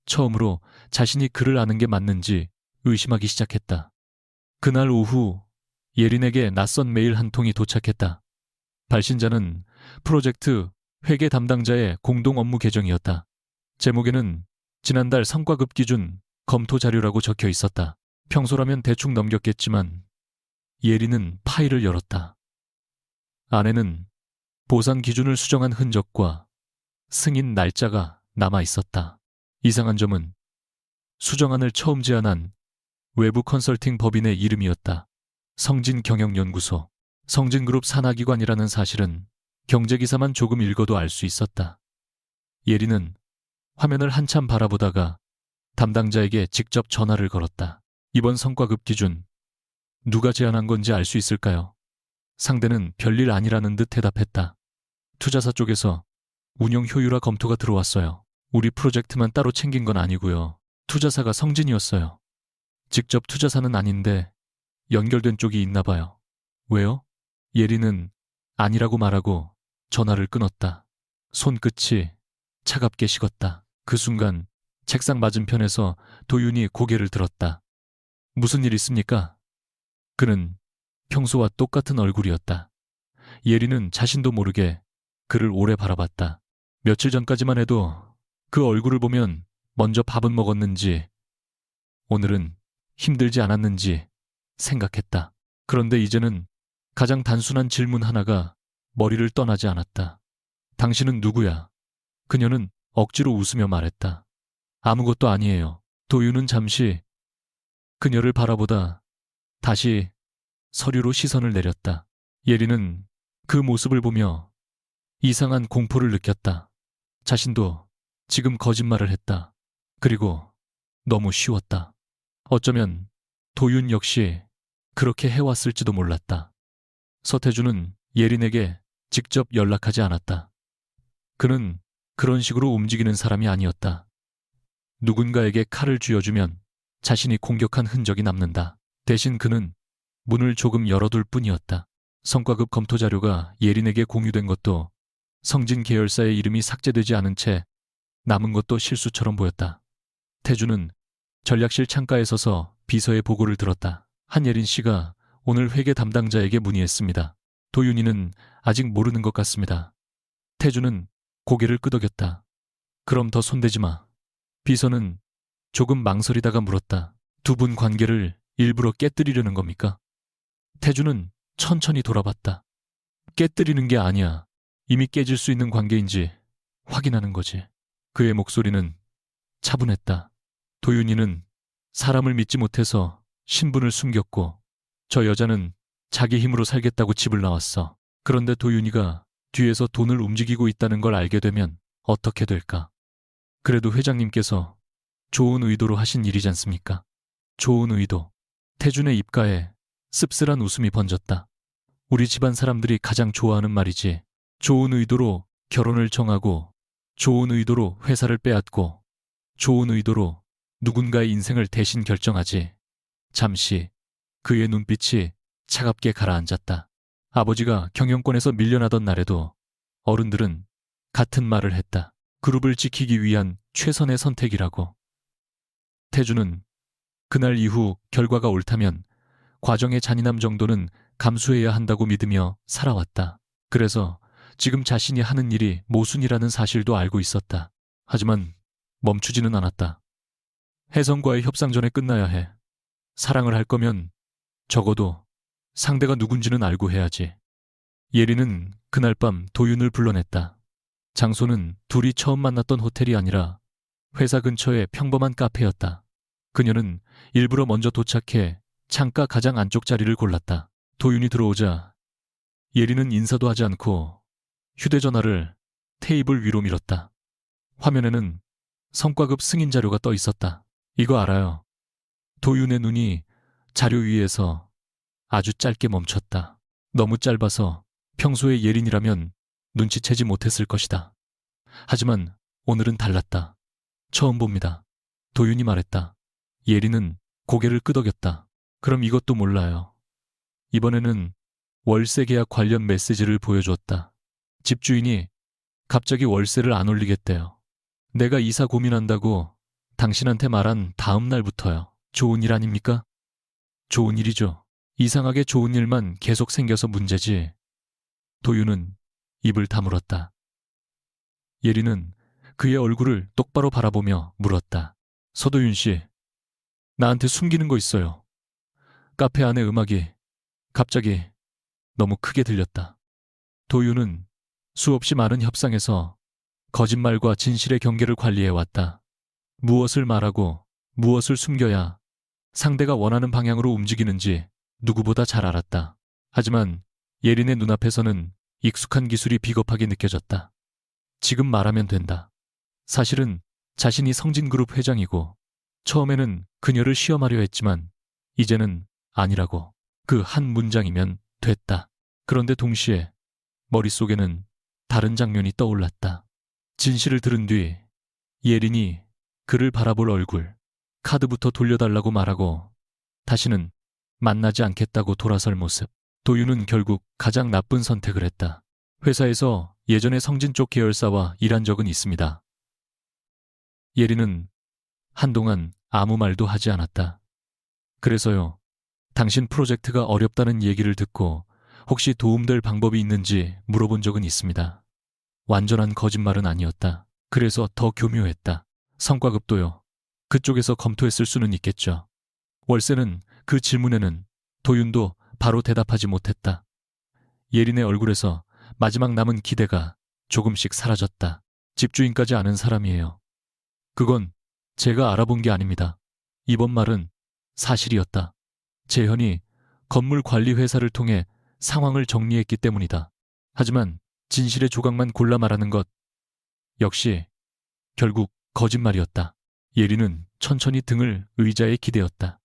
처음으로 자신이 그를 아는 게 맞는지 의심하기 시작했다. 그날 오후 예린에게 낯선 메일 한 통이 도착했다. 발신자는 프로젝트 회계 담당자의 공동 업무 계정이었다. 제목에는 지난달 성과급 기준 검토 자료라고 적혀 있었다. 평소라면 대충 넘겼겠지만 예린은 파일을 열었다. 안에는 보상 기준을 수정한 흔적과 승인 날짜가 남아 있었다. 이상한 점은 수정안을 처음 제안한 외부 컨설팅 법인의 이름이었다. 성진경영연구소. 성진그룹 산하기관이라는 사실은 경제기사만 조금 읽어도 알 수 있었다. 예린은 화면을 한참 바라보다가 담당자에게 직접 전화를 걸었다. 이번 성과급 기준 누가 제안한 건지 알 수 있을까요? 상대는 별일 아니라는 듯 대답했다. 투자사 쪽에서 운용 효율화 검토가 들어왔어요. 우리 프로젝트만 따로 챙긴 건 아니고요. 투자사가 성진이었어요. 직접 투자사는 아닌데 연결된 쪽이 있나 봐요. 왜요? 예린은 아니라고 말하고 전화를 끊었다. 손끝이 차갑게 식었다. 그 순간 책상 맞은편에서 도윤이 고개를 들었다. 무슨 일 있습니까? 그는 평소와 똑같은 얼굴이었다. 예린은 자신도 모르게 그를 오래 바라봤다. 며칠 전까지만 해도 그 얼굴을 보면 먼저 밥은 먹었는지 오늘은 힘들지 않았는지 생각했다. 그런데 이제는 가장 단순한 질문 하나가 머리를 떠나지 않았다. 당신은 누구야? 그녀는 억지로 웃으며 말했다. 아무것도 아니에요. 도윤은 잠시 그녀를 바라보다 다시 서류로 시선을 내렸다. 예린은 그 모습을 보며 이상한 공포를 느꼈다. 자신도 지금 거짓말을 했다. 그리고 너무 쉬웠다. 어쩌면 도윤 역시 그렇게 해왔을지도 몰랐다. 서태주는 예린에게 직접 연락하지 않았다. 그는 그런 식으로 움직이는 사람이 아니었다. 누군가에게 칼을 쥐어주면 자신이 공격한 흔적이 남는다. 대신 그는 문을 조금 열어둘 뿐이었다. 성과급 검토 자료가 예린에게 공유된 것도 성진 계열사의 이름이 삭제되지 않은 채 남은 것도 실수처럼 보였다. 태주는 전략실 창가에 서서 비서의 보고를 들었다. 한예린 씨가 오늘 회계 담당자에게 문의했습니다. 도윤이는 아직 모르는 것 같습니다. 태주는 고개를 끄덕였다. 그럼 더 손대지 마. 비서는 조금 망설이다가 물었다. 두 분 관계를 일부러 깨뜨리려는 겁니까? 태주는 천천히 돌아봤다. 깨뜨리는 게 아니야. 이미 깨질 수 있는 관계인지 확인하는 거지. 그의 목소리는 차분했다. 도윤이는 사람을 믿지 못해서 신분을 숨겼고 저 여자는 자기 힘으로 살겠다고 집을 나왔어. 그런데 도윤이가 뒤에서 돈을 움직이고 있다는 걸 알게 되면 어떻게 될까? 그래도 회장님께서 좋은 의도로 하신 일이지 않습니까? 좋은 의도. 태준의 입가에 씁쓸한 웃음이 번졌다. 우리 집안 사람들이 가장 좋아하는 말이지. 좋은 의도로 결혼을 정하고 좋은 의도로 회사를 빼앗고 좋은 의도로 누군가의 인생을 대신 결정하지. 잠시 그의 눈빛이 차갑게 가라앉았다. 아버지가 경영권에서 밀려나던 날에도 어른들은 같은 말을 했다. 그룹을 지키기 위한 최선의 선택이라고. 태주는 그날 이후 결과가 옳다면 과정의 잔인함 정도는 감수해야 한다고 믿으며 살아왔다. 그래서 지금 자신이 하는 일이 모순이라는 사실도 알고 있었다. 하지만 멈추지는 않았다. 혜성과의 협상 전에 끝나야 해. 사랑을 할 거면 적어도 상대가 누군지는 알고 해야지. 예리는 그날 밤 도윤을 불러냈다. 장소는 둘이 처음 만났던 호텔이 아니라 회사 근처의 평범한 카페였다. 그녀는 일부러 먼저 도착해 창가 가장 안쪽 자리를 골랐다. 도윤이 들어오자 예리는 인사도 하지 않고 휴대전화를 테이블 위로 밀었다. 화면에는 성과급 승인 자료가 떠 있었다. 이거 알아요. 도윤의 눈이 자료 위에서 아주 짧게 멈췄다. 너무 짧아서 평소에 예린이라면 눈치채지 못했을 것이다. 하지만 오늘은 달랐다. 처음 봅니다. 도윤이 말했다. 예린은 고개를 끄덕였다. 그럼 이것도 몰라요. 이번에는 월세 계약 관련 메시지를 보여주었다. 집주인이 갑자기 월세를 안 올리겠대요. 내가 이사 고민한다고 당신한테 말한 다음 날부터요. 좋은 일 아닙니까? 좋은 일이죠. 이상하게 좋은 일만 계속 생겨서 문제지. 도윤은 입을 다물었다. 예리는 그의 얼굴을 똑바로 바라보며 물었다. 서도윤 씨, 나한테 숨기는 거 있어요. 카페 안에 음악이 갑자기 너무 크게 들렸다. 도윤은 수없이 많은 협상에서 거짓말과 진실의 경계를 관리해왔다. 무엇을 말하고 무엇을 숨겨야 상대가 원하는 방향으로 움직이는지 누구보다 잘 알았다. 하지만 예린의 눈앞에서는 익숙한 기술이 비겁하게 느껴졌다. 지금 말하면 된다. 사실은 자신이 성진그룹 회장이고 처음에는 그녀를 시험하려 했지만 이제는 아니라고. 그 한 문장이면 됐다. 그런데 동시에 머릿속에는 다른 장면이 떠올랐다. 진실을 들은 뒤 예린이 그를 바라볼 얼굴, 카드부터 돌려달라고 말하고 다시는 만나지 않겠다고 돌아설 모습. 도윤은 결국 가장 나쁜 선택을 했다. 회사에서 예전에 성진 쪽 계열사와 일한 적은 있습니다. 예린은 한동안 아무 말도 하지 않았다. 그래서요, 당신 프로젝트가 어렵다는 얘기를 듣고 혹시 도움될 방법이 있는지 물어본 적은 있습니다. 완전한 거짓말은 아니었다. 그래서 더 교묘했다. 성과급도요. 그쪽에서 검토했을 수는 있겠죠. 월세는 그 질문에는 도윤도 바로 대답하지 못했다. 예린의 얼굴에서 마지막 남은 기대가 조금씩 사라졌다. 집주인까지 아는 사람이에요. 그건 제가 알아본 게 아닙니다. 이번 말은 사실이었다. 재현이 건물 관리 회사를 통해 상황을 정리했기 때문이다. 하지만 진실의 조각만 골라 말하는 것 역시 결국 거짓말이었다. 예린은 천천히 등을 의자에 기대었다.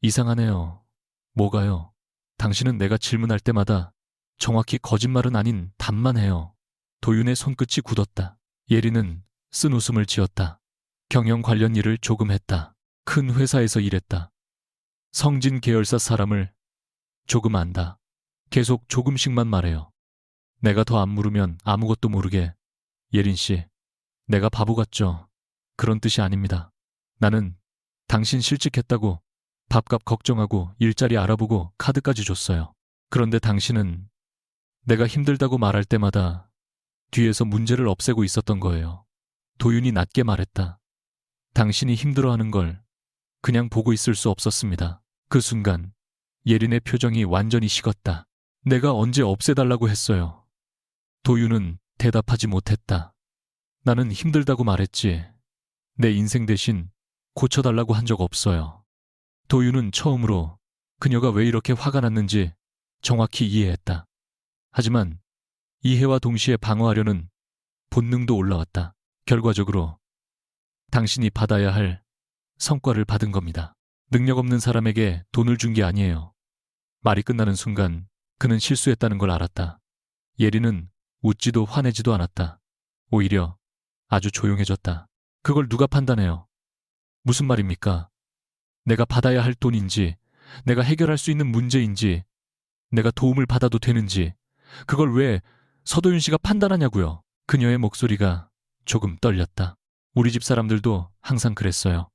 이상하네요. 뭐가요? 당신은 내가 질문할 때마다 정확히 거짓말은 아닌 답만 해요. 도윤의 손끝이 굳었다. 예린은 쓴 웃음을 지었다. 경영 관련 일을 조금 했다. 큰 회사에서 일했다. 성진 계열사 사람을 조금 안다. 계속 조금씩만 말해요. 내가 더 안 물으면 아무것도 모르게. 예린 씨, 내가 바보 같죠? 그런 뜻이 아닙니다. 나는 당신 실직했다고 밥값 걱정하고 일자리 알아보고 카드까지 줬어요. 그런데 당신은 내가 힘들다고 말할 때마다 뒤에서 문제를 없애고 있었던 거예요. 도윤이 낮게 말했다. 당신이 힘들어하는 걸 그냥 보고 있을 수 없었습니다. 그 순간 예린의 표정이 완전히 식었다. 내가 언제 없애달라고 했어요. 도윤은 대답하지 못했다. 나는 힘들다고 말했지. 내 인생 대신 고쳐달라고 한 적 없어요. 도윤은 처음으로 그녀가 왜 이렇게 화가 났는지 정확히 이해했다. 하지만 이해와 동시에 방어하려는 본능도 올라왔다. 결과적으로 당신이 받아야 할 성과를 받은 겁니다. 능력 없는 사람에게 돈을 준 게 아니에요. 말이 끝나는 순간 그는 실수했다는 걸 알았다. 예린은 웃지도 화내지도 않았다. 오히려 아주 조용해졌다. 그걸 누가 판단해요? 무슨 말입니까? 내가 받아야 할 돈인지, 내가 해결할 수 있는 문제인지, 내가 도움을 받아도 되는지, 그걸 왜 서도윤 씨가 판단하냐고요. 그녀의 목소리가 조금 떨렸다. 우리 집 사람들도 항상 그랬어요.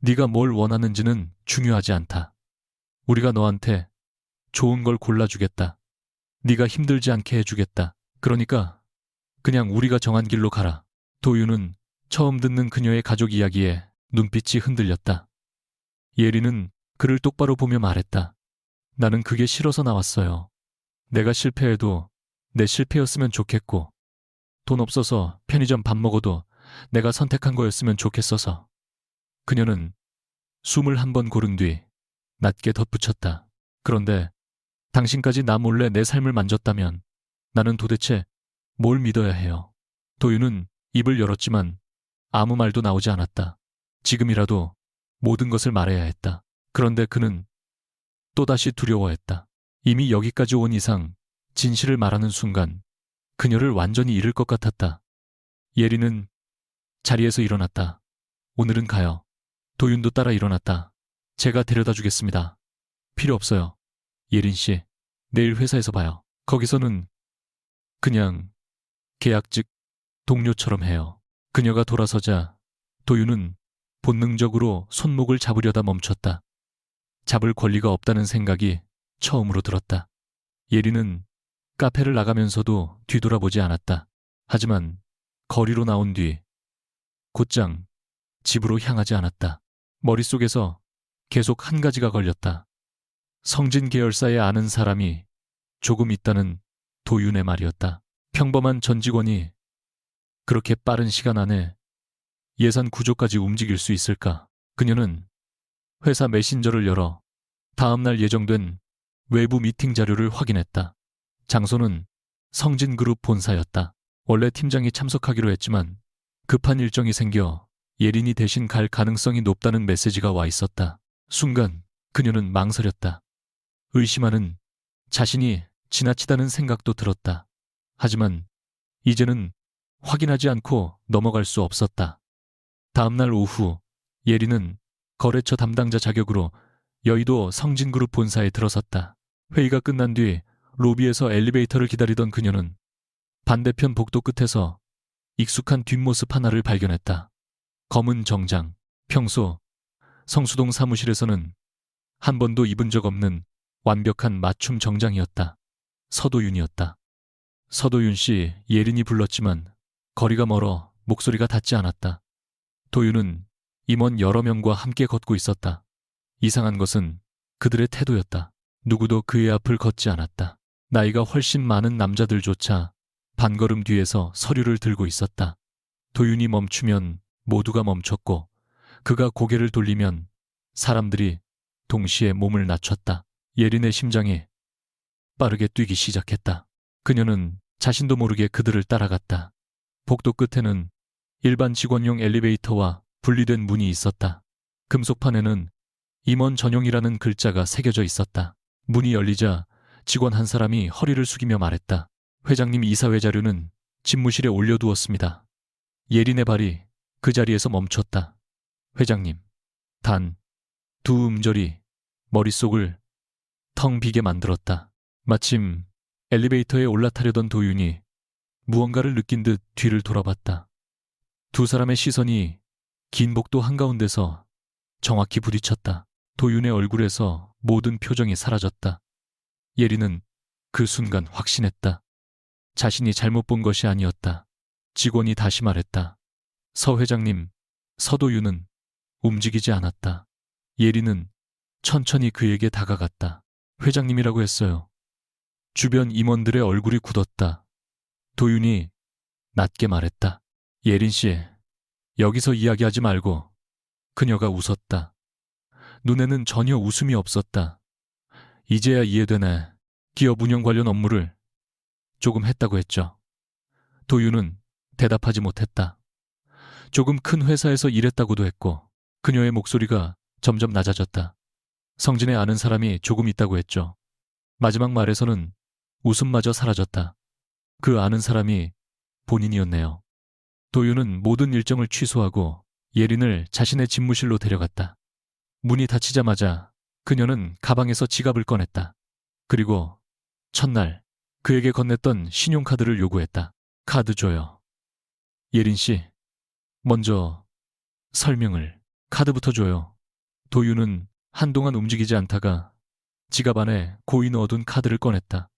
네가 뭘 원하는지는 중요하지 않다. 우리가 너한테 좋은 걸 골라주겠다. 네가 힘들지 않게 해주겠다. 그러니까 그냥 우리가 정한 길로 가라. 도윤은 처음 듣는 그녀의 가족 이야기에 눈빛이 흔들렸다. 예리는 그를 똑바로 보며 말했다. 나는 그게 싫어서 나왔어요. 내가 실패해도 내 실패였으면 좋겠고, 돈 없어서 편의점 밥 먹어도 내가 선택한 거였으면 좋겠어서. 그녀는 숨을 한 번 고른 뒤 낮게 덧붙였다. 그런데 당신까지 나 몰래 내 삶을 만졌다면 나는 도대체 뭘 믿어야 해요? 도윤은 입을 열었지만 아무 말도 나오지 않았다. 지금이라도 모든 것을 말해야 했다. 그런데 그는 또다시 두려워했다. 이미 여기까지 온 이상 진실을 말하는 순간 그녀를 완전히 잃을 것 같았다. 예리는 자리에서 일어났다. 오늘은 가요. 도윤도 따라 일어났다. 제가 데려다 주겠습니다. 필요 없어요. 예린 씨, 내일 회사에서 봐요. 거기서는 그냥 계약직 동료처럼 해요. 그녀가 돌아서자 도윤은 본능적으로 손목을 잡으려다 멈췄다. 잡을 권리가 없다는 생각이 처음으로 들었다. 예리는 카페를 나가면서도 뒤돌아보지 않았다. 하지만 거리로 나온 뒤 곧장 집으로 향하지 않았다. 머릿속에서 계속 한 가지가 걸렸다. 성진 계열사에 아는 사람이 조금 있다는 도윤의 말이었다. 평범한 전 직원이 그렇게 빠른 시간 안에 예산 구조까지 움직일 수 있을까? 그녀는 회사 메신저를 열어 다음날 예정된 외부 미팅 자료를 확인했다. 장소는 성진그룹 본사였다. 원래 팀장이 참석하기로 했지만 급한 일정이 생겨 예린이 대신 갈 가능성이 높다는 메시지가 와 있었다. 순간 그녀는 망설였다. 의심하는 자신이 지나치다는 생각도 들었다. 하지만 이제는 확인하지 않고 넘어갈 수 없었다. 다음날 오후 예린은 거래처 담당자 자격으로 여의도 성진그룹 본사에 들어섰다. 회의가 끝난 뒤 로비에서 엘리베이터를 기다리던 그녀는 반대편 복도 끝에서 익숙한 뒷모습 하나를 발견했다. 검은 정장. 평소 성수동 사무실에서는 한 번도 입은 적 없는 완벽한 맞춤 정장이었다. 서도윤이었다. 서도윤 씨, 예린이 불렀지만 거리가 멀어 목소리가 닿지 않았다. 도윤은 임원 여러 명과 함께 걷고 있었다. 이상한 것은 그들의 태도였다. 누구도 그의 앞을 걷지 않았다. 나이가 훨씬 많은 남자들조차 반걸음 뒤에서 서류를 들고 있었다. 도윤이 멈추면 모두가 멈췄고 그가 고개를 돌리면 사람들이 동시에 몸을 낮췄다. 예린의 심장이 빠르게 뛰기 시작했다. 그녀는 자신도 모르게 그들을 따라갔다. 복도 끝에는 일반 직원용 엘리베이터와 분리된 문이 있었다. 금속판에는 임원 전용이라는 글자가 새겨져 있었다. 문이 열리자 직원 한 사람이 허리를 숙이며 말했다. 회장님 이사회 자료는 집무실에 올려두었습니다. 예린의 발이 그 자리에서 멈췄다. 회장님. 단 두 음절이 머릿속을 텅 비게 만들었다. 마침 엘리베이터에 올라타려던 도윤이 무언가를 느낀 듯 뒤를 돌아봤다. 두 사람의 시선이 긴 복도 한가운데서 정확히 부딪혔다. 도윤의 얼굴에서 모든 표정이 사라졌다. 예린은 그 순간 확신했다. 자신이 잘못 본 것이 아니었다. 직원이 다시 말했다. 서 회장님, 서도윤은 움직이지 않았다. 예린은 천천히 그에게 다가갔다. 회장님이라고 했어요. 주변 임원들의 얼굴이 굳었다. 도윤이 낮게 말했다. 예린 씨, 여기서 이야기하지 말고. 그녀가 웃었다. 눈에는 전혀 웃음이 없었다. 이제야 이해되네. 기업 운영 관련 업무를 조금 했다고 했죠. 도윤은 대답하지 못했다. 조금 큰 회사에서 일했다고도 했고 그녀의 목소리가 점점 낮아졌다. 성진의 아는 사람이 조금 있다고 했죠. 마지막 말에서는 웃음마저 사라졌다. 그 아는 사람이 본인이었네요. 도윤은 모든 일정을 취소하고 예린을 자신의 집무실로 데려갔다. 문이 닫히자마자 그녀는 가방에서 지갑을 꺼냈다. 그리고 첫날 그에게 건넸던 신용카드를 요구했다. 카드 줘요. 예린 씨, 먼저 설명을. 카드부터 줘요. 도윤은 한동안 움직이지 않다가 지갑 안에 고이 넣어둔 카드를 꺼냈다.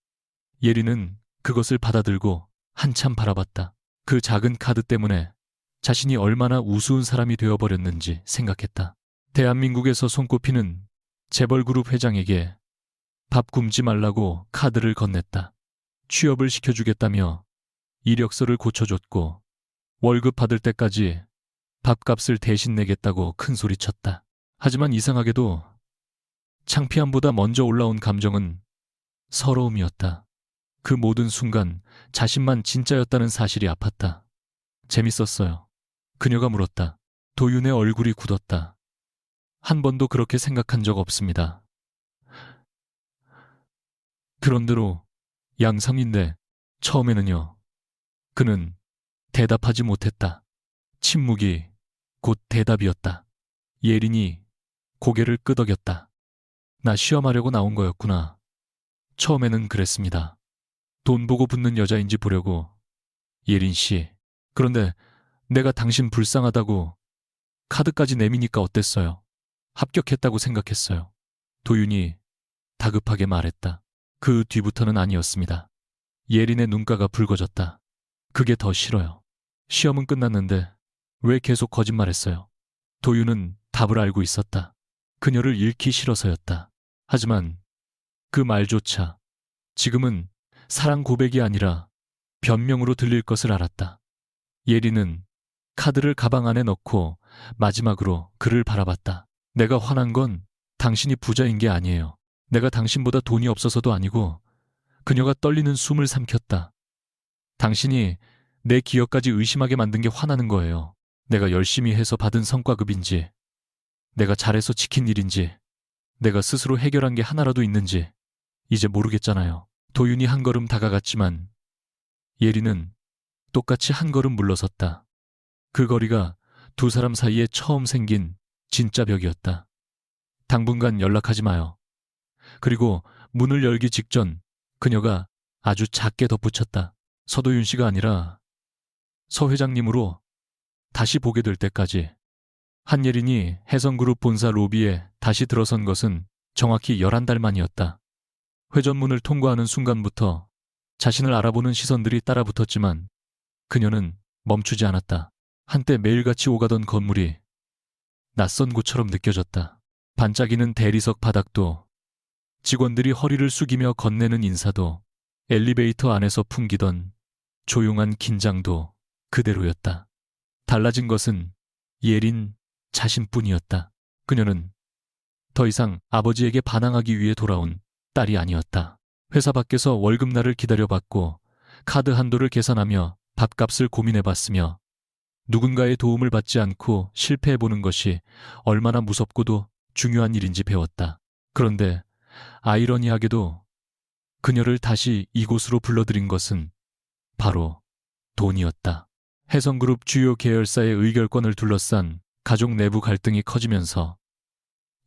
예린은 그것을 받아들고 한참 바라봤다. 그 작은 카드 때문에 자신이 얼마나 우스운 사람이 되어버렸는지 생각했다. 대한민국에서 손꼽히는 재벌그룹 회장에게 밥 굶지 말라고 카드를 건넸다. 취업을 시켜주겠다며 이력서를 고쳐줬고 월급 받을 때까지 밥값을 대신 내겠다고 큰소리쳤다. 하지만 이상하게도 창피함보다 먼저 올라온 감정은 서러움이었다. 그 모든 순간 자신만 진짜였다는 사실이 아팠다. 재밌었어요. 그녀가 물었다. 도윤의 얼굴이 굳었다. 한 번도 그렇게 생각한 적 없습니다. 그런대로 양상인데 처음에는요. 그는 대답하지 못했다. 침묵이 곧 대답이었다. 예린이 고개를 끄덕였다. 나 시험하려고 나온 거였구나. 처음에는 그랬습니다. 돈 보고 붙는 여자인지 보려고. 예린 씨. 그런데 내가 당신 불쌍하다고 카드까지 내미니까 어땠어요? 합격했다고 생각했어요. 도윤이 다급하게 말했다. 그 뒤부터는 아니었습니다. 예린의 눈가가 붉어졌다. 그게 더 싫어요. 시험은 끝났는데 왜 계속 거짓말했어요? 도윤은 답을 알고 있었다. 그녀를 잃기 싫어서였다. 하지만 그 말조차 지금은 사랑 고백이 아니라 변명으로 들릴 것을 알았다. 예린은 카드를 가방 안에 넣고 마지막으로 그를 바라봤다. 내가 화난 건 당신이 부자인 게 아니에요. 내가 당신보다 돈이 없어서도 아니고 그녀가 떨리는 숨을 삼켰다. 당신이 내 기억까지 의심하게 만든 게 화나는 거예요. 내가 열심히 해서 받은 성과급인지, 내가 잘해서 지킨 일인지, 내가 스스로 해결한 게 하나라도 있는지 이제 모르겠잖아요. 도윤이 한 걸음 다가갔지만 예린은 똑같이 한 걸음 물러섰다. 그 거리가 두 사람 사이에 처음 생긴 진짜 벽이었다. 당분간 연락하지 마요. 그리고 문을 열기 직전 그녀가 아주 작게 덧붙였다. 서도윤 씨가 아니라 서 회장님으로 다시 보게 될 때까지. 한예린이 혜성그룹 본사 로비에 다시 들어선 것은 정확히 11달 만이었다. 회전문을 통과하는 순간부터 자신을 알아보는 시선들이 따라붙었지만 그녀는 멈추지 않았다. 한때 매일같이 오가던 건물이 낯선 곳처럼 느껴졌다. 반짝이는 대리석 바닥도, 직원들이 허리를 숙이며 건네는 인사도, 엘리베이터 안에서 풍기던 조용한 긴장도 그대로였다. 달라진 것은 예린 자신뿐이었다. 그녀는 더 이상 아버지에게 반항하기 위해 돌아온 딸이 아니었다. 회사 밖에서 월급날을 기다려봤고 카드 한도를 계산하며 밥값을 고민해봤으며 누군가의 도움을 받지 않고 실패해보는 것이 얼마나 무섭고도 중요한 일인지 배웠다. 그런데 아이러니하게도 그녀를 다시 이곳으로 불러들인 것은 바로 돈이었다. 혜성그룹 주요 계열사의 의결권을 둘러싼 가족 내부 갈등이 커지면서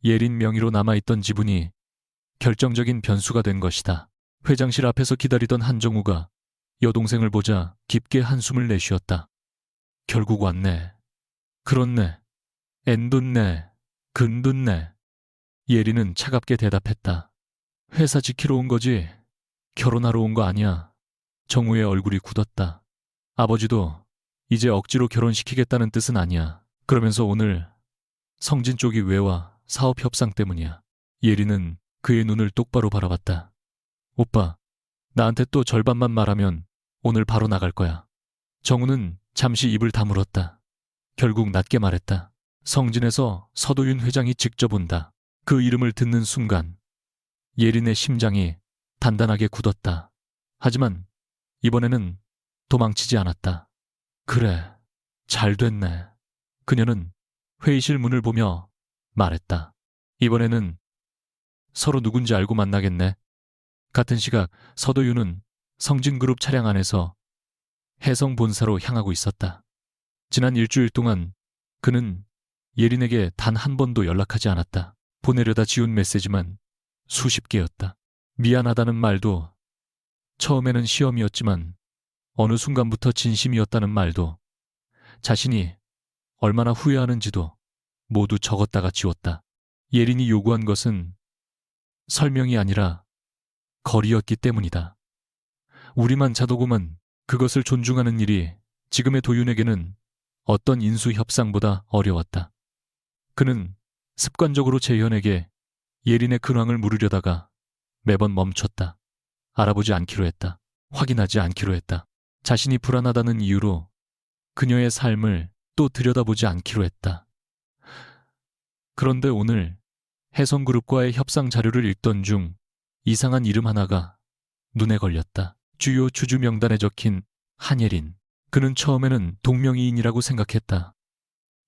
예린 명의로 남아있던 지분이 결정적인 변수가 된 것이다. 회장실 앞에서 기다리던 한정우가 여동생을 보자 깊게 한숨을 내쉬었다. 결국 왔네. 그렇네. 엔돈네. 근돈네. 예린은 차갑게 대답했다. 회사 지키러 온 거지 결혼하러 온 거 아니야. 정우의 얼굴이 굳었다. 아버지도 이제 억지로 결혼시키겠다는 뜻은 아니야. 그러면서 오늘 성진 쪽이 왜 와? 사업 협상 때문이야. 예린은 그의 눈을 똑바로 바라봤다. 오빠, 나한테 또 절반만 말하면 오늘 바로 나갈 거야. 정우는 잠시 입을 다물었다. 결국 낮게 말했다. 성진에서 서도윤 회장이 직접 온다. 그 이름을 듣는 순간 예린의 심장이 단단하게 굳었다. 하지만 이번에는 도망치지 않았다. 그래, 잘 됐네. 그녀는 회의실 문을 보며 말했다. 이번에는 서로 누군지 알고 만나겠네. 같은 시각 서도윤은 성진그룹 차량 안에서 혜성 본사로 향하고 있었다. 지난 일주일 동안 그는 예린에게 단 한 번도 연락하지 않았다. 보내려다 지운 메시지만 수십 개였다. 미안하다는 말도, 처음에는 시험이었지만 어느 순간부터 진심이었다는 말도, 자신이 얼마나 후회하는지도 모두 적었다가 지웠다. 예린이 요구한 것은 설명이 아니라 거리였기 때문이다. 우리만 자도구만 그것을 존중하는 일이 지금의 도윤에게는 어떤 인수 협상보다 어려웠다. 그는 습관적으로 재현에게 예린의 근황을 물으려다가 매번 멈췄다. 알아보지 않기로 했다. 확인하지 않기로 했다. 자신이 불안하다는 이유로 그녀의 삶을 또 들여다보지 않기로 했다. 그런데 오늘 혜성그룹과의 협상 자료를 읽던 중 이상한 이름 하나가 눈에 걸렸다. 주요 주주 명단에 적힌 한예린. 그는 처음에는 동명이인이라고 생각했다.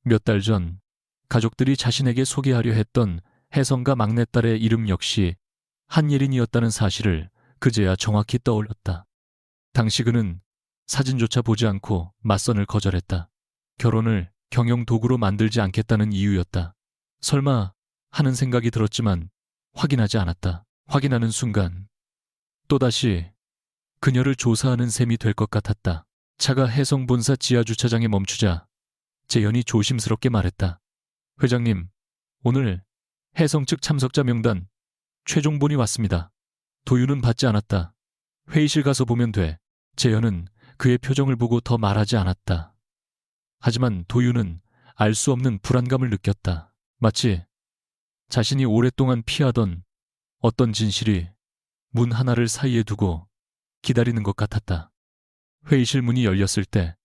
몇 달 전 가족들이 자신에게 소개하려 했던 혜성가 막내딸의 이름 역시 한예린이었다는 사실을 그제야 정확히 떠올렸다. 당시 그는 사진조차 보지 않고 맞선을 거절했다. 결혼을 경영 도구로 만들지 않겠다는 이유였다. 설마 하는 생각이 들었지만 확인하지 않았다. 확인하는 순간 또다시 그녀를 조사하는 셈이 될 것 같았다. 차가 혜성본사 지하주차장에 멈추자 재현이 조심스럽게 말했다. 회장님, 오늘 혜성 측 참석자 명단 최종본이 왔습니다. 도윤은 받지 않았다. 회의실 가서 보면 돼. 재현은 그의 표정을 보고 더 말하지 않았다. 하지만 도윤은 알 수 없는 불안감을 느꼈다. 마치 자신이 오랫동안 피하던 어떤 진실이 문 하나를 사이에 두고 기다리는 것 같았다. 회의실 문이 열렸을 때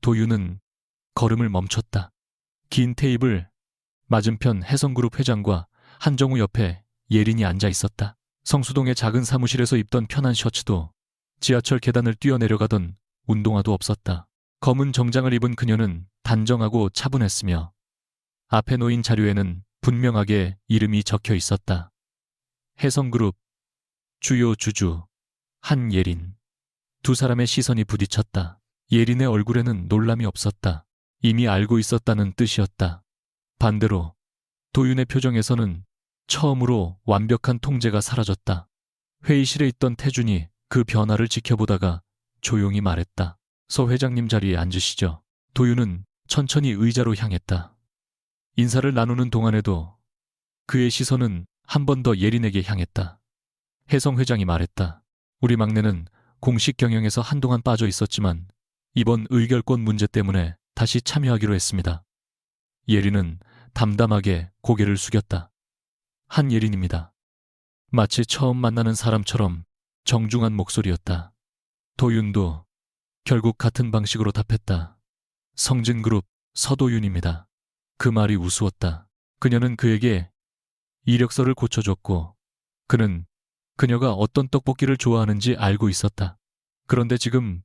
도윤은 걸음을 멈췄다. 긴 테이블 맞은편 혜성그룹 회장과 한정우 옆에 예린이 앉아 있었다. 성수동의 작은 사무실에서 입던 편한 셔츠도 지하철 계단을 뛰어내려가던 운동화도 없었다. 검은 정장을 입은 그녀는 단정하고 차분했으며 앞에 놓인 자료에는 분명하게 이름이 적혀 있었다. 혜성그룹 주요 주주 한예린. 두 사람의 시선이 부딪혔다. 예린의 얼굴에는 놀람이 없었다. 이미 알고 있었다는 뜻이었다. 반대로 도윤의 표정에서는 처음으로 완벽한 통제가 사라졌다. 회의실에 있던 태준이 그 변화를 지켜보다가 조용히 말했다. 서 회장님 자리에 앉으시죠. 도윤은 천천히 의자로 향했다. 인사를 나누는 동안에도 그의 시선은 한 번 더 예린에게 향했다. 혜성 회장이 말했다. 우리 막내는 공식 경영에서 한동안 빠져 있었지만 이번 의결권 문제 때문에 다시 참여하기로 했습니다. 예린은 담담하게 고개를 숙였다. 한예린입니다. 마치 처음 만나는 사람처럼 정중한 목소리였다. 도윤도 결국 같은 방식으로 답했다. 성진그룹 서도윤입니다. 그 말이 우스웠다. 그녀는 그에게 이력서를 고쳐줬고 그는 그녀가 어떤 떡볶이를 좋아하는지 알고 있었다. 그런데 지금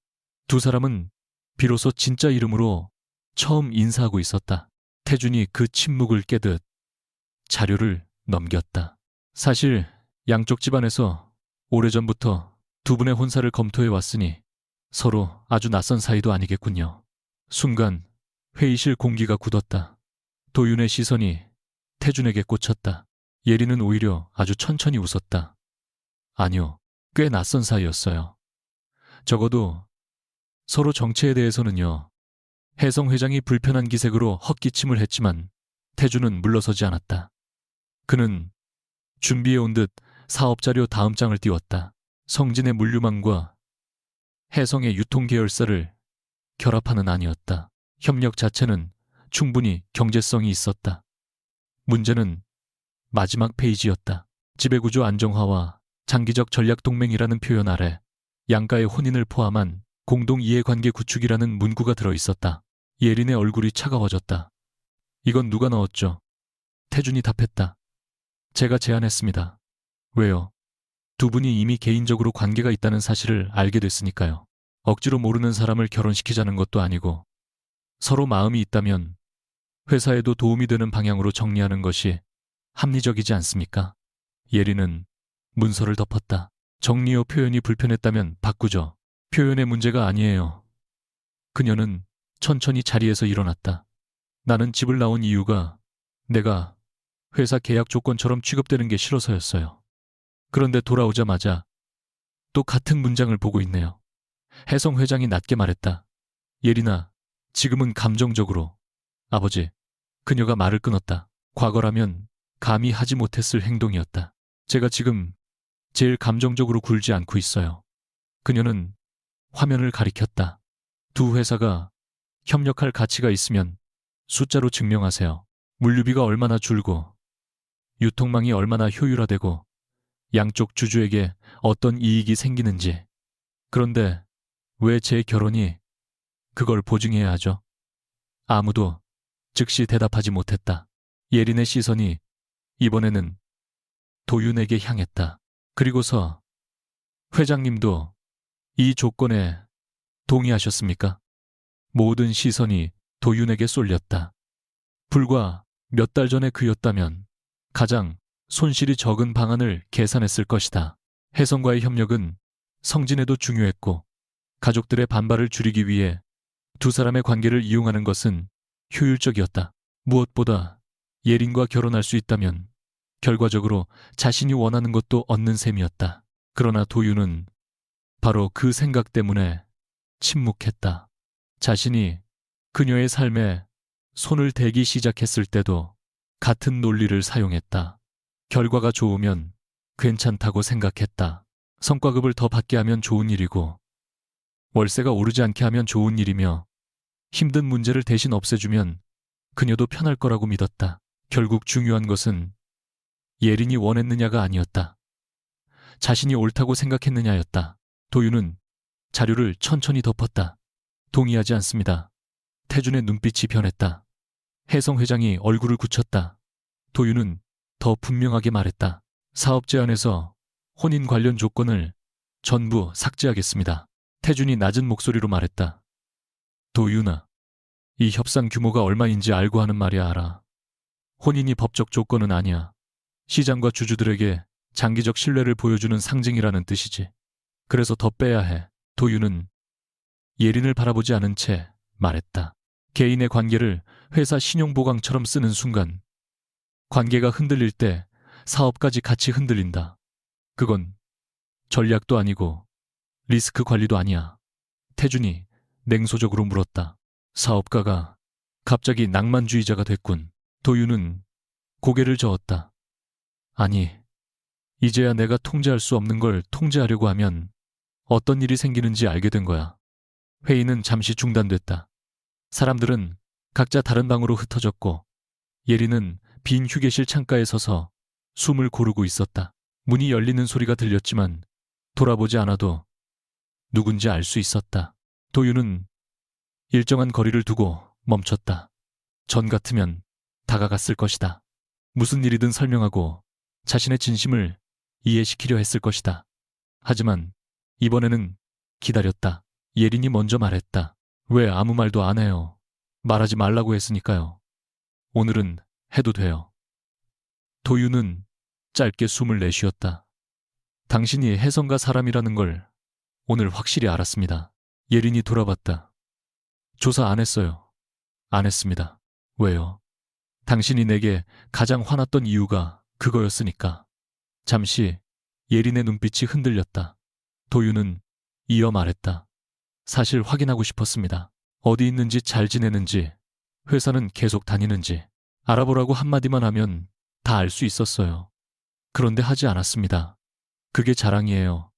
두 사람은 비로소 진짜 이름으로 처음 인사하고 있었다. 태준이 그 침묵을 깨듯 자료를 넘겼다. 사실 양쪽 집안에서 오래전부터 두 분의 혼사를 검토해 왔으니 서로 아주 낯선 사이도 아니겠군요. 순간 회의실 공기가 굳었다. 도윤의 시선이 태준에게 꽂혔다. 예린은 오히려 아주 천천히 웃었다. 아니요, 꽤 낯선 사이였어요. 적어도 서로 정체에 대해서는요. 혜성 회장이 불편한 기색으로 헛기침을 했지만 태준은 물러서지 않았다. 그는 준비해온 듯 사업자료 다음 장을 띄웠다. 성진의 물류망과 혜성의 유통계열사를 결합하는 안이었다. 협력 자체는 충분히 경제성이 있었다. 문제는 마지막 페이지였다. 지배구조 안정화와 장기적 전략동맹이라는 표현 아래 양가의 혼인을 포함한 공동이해관계 구축이라는 문구가 들어있었다. 예린의 얼굴이 차가워졌다. 이건 누가 넣었죠? 태준이 답했다. 제가 제안했습니다. 왜요? 두 분이 이미 개인적으로 관계가 있다는 사실을 알게 됐으니까요. 억지로 모르는 사람을 결혼시키자는 것도 아니고 서로 마음이 있다면 회사에도 도움이 되는 방향으로 정리하는 것이 합리적이지 않습니까? 예린은 문서를 덮었다. 정리어 표현이 불편했다면 바꾸죠. 표현의 문제가 아니에요. 그녀는 천천히 자리에서 일어났다. 나는 집을 나온 이유가 내가 회사 계약 조건처럼 취급되는 게 싫어서였어요. 그런데 돌아오자마자 또 같은 문장을 보고 있네요. 혜성 회장이 낮게 말했다. 예린아, 지금은 감정적으로. 아버지, 그녀가 말을 끊었다. 과거라면 감히 하지 못했을 행동이었다. 제가 지금 제일 감정적으로 굴지 않고 있어요. 그녀는 화면을 가리켰다. 두 회사가 협력할 가치가 있으면 숫자로 증명하세요. 물류비가 얼마나 줄고 유통망이 얼마나 효율화되고 양쪽 주주에게 어떤 이익이 생기는지. 그런데 왜 제 결혼이 그걸 보증해야 하죠? 아무도 즉시 대답하지 못했다. 예린의 시선이 이번에는 도윤에게 향했다. 그리고서 회장님도 이 조건에 동의하셨습니까? 모든 시선이 도윤에게 쏠렸다. 불과 몇 달 전에 그였다면 가장 손실이 적은 방안을 계산했을 것이다. 혜성과의 협력은 성진에도 중요했고 가족들의 반발을 줄이기 위해 두 사람의 관계를 이용하는 것은 효율적이었다. 무엇보다 예린과 결혼할 수 있다면 결과적으로 자신이 원하는 것도 얻는 셈이었다. 그러나 도윤은 바로 그 생각 때문에 침묵했다. 자신이 그녀의 삶에 손을 대기 시작했을 때도 같은 논리를 사용했다. 결과가 좋으면 괜찮다고 생각했다. 성과급을 더 받게 하면 좋은 일이고 월세가 오르지 않게 하면 좋은 일이며 힘든 문제를 대신 없애주면 그녀도 편할 거라고 믿었다. 결국 중요한 것은 예린이 원했느냐가 아니었다. 자신이 옳다고 생각했느냐였다. 도윤은 자료를 천천히 덮었다. 동의하지 않습니다. 태준의 눈빛이 변했다. 혜성 회장이 얼굴을 굳혔다. 도윤은 더 분명하게 말했다. 사업 제안에서 혼인 관련 조건을 전부 삭제하겠습니다. 태준이 낮은 목소리로 말했다. 도윤아, 이 협상 규모가 얼마인지 알고 하는 말이야 알아. 혼인이 법적 조건은 아니야. 시장과 주주들에게 장기적 신뢰를 보여주는 상징이라는 뜻이지. 그래서 더 빼야 해. 도윤은 예린을 바라보지 않은 채 말했다. 개인의 관계를 회사 신용보강처럼 쓰는 순간 관계가 흔들릴 때 사업까지 같이 흔들린다. 그건 전략도 아니고 리스크 관리도 아니야. 태준이 냉소적으로 물었다. 사업가가 갑자기 낭만주의자가 됐군. 도윤은 고개를 저었다. 아니, 이제야 내가 통제할 수 없는 걸 통제하려고 하면 어떤 일이 생기는지 알게 된 거야. 회의는 잠시 중단됐다. 사람들은 각자 다른 방으로 흩어졌고 예린은 빈 휴게실 창가에 서서 숨을 고르고 있었다. 문이 열리는 소리가 들렸지만 돌아보지 않아도 누군지 알 수 있었다. 도윤은 일정한 거리를 두고 멈췄다. 전 같으면 다가갔을 것이다. 무슨 일이든 설명하고 자신의 진심을 이해시키려 했을 것이다. 하지만 이번에는 기다렸다. 예린이 먼저 말했다. 왜 아무 말도 안 해요? 말하지 말라고 했으니까요. 오늘은 해도 돼요. 도윤은 짧게 숨을 내쉬었다. 당신이 혜성과 사람이라는 걸 오늘 확실히 알았습니다. 예린이 돌아봤다. 조사 안 했어요. 안 했습니다. 왜요? 당신이 내게 가장 화났던 이유가 그거였으니까. 잠시 예린의 눈빛이 흔들렸다. 도윤은 이어 말했다. 사실 확인하고 싶었습니다. 어디 있는지 잘 지내는지, 회사는 계속 다니는지 알아보라고 한마디만 하면 다 알 수 있었어요. 그런데 하지 않았습니다. 그게 자랑이에요.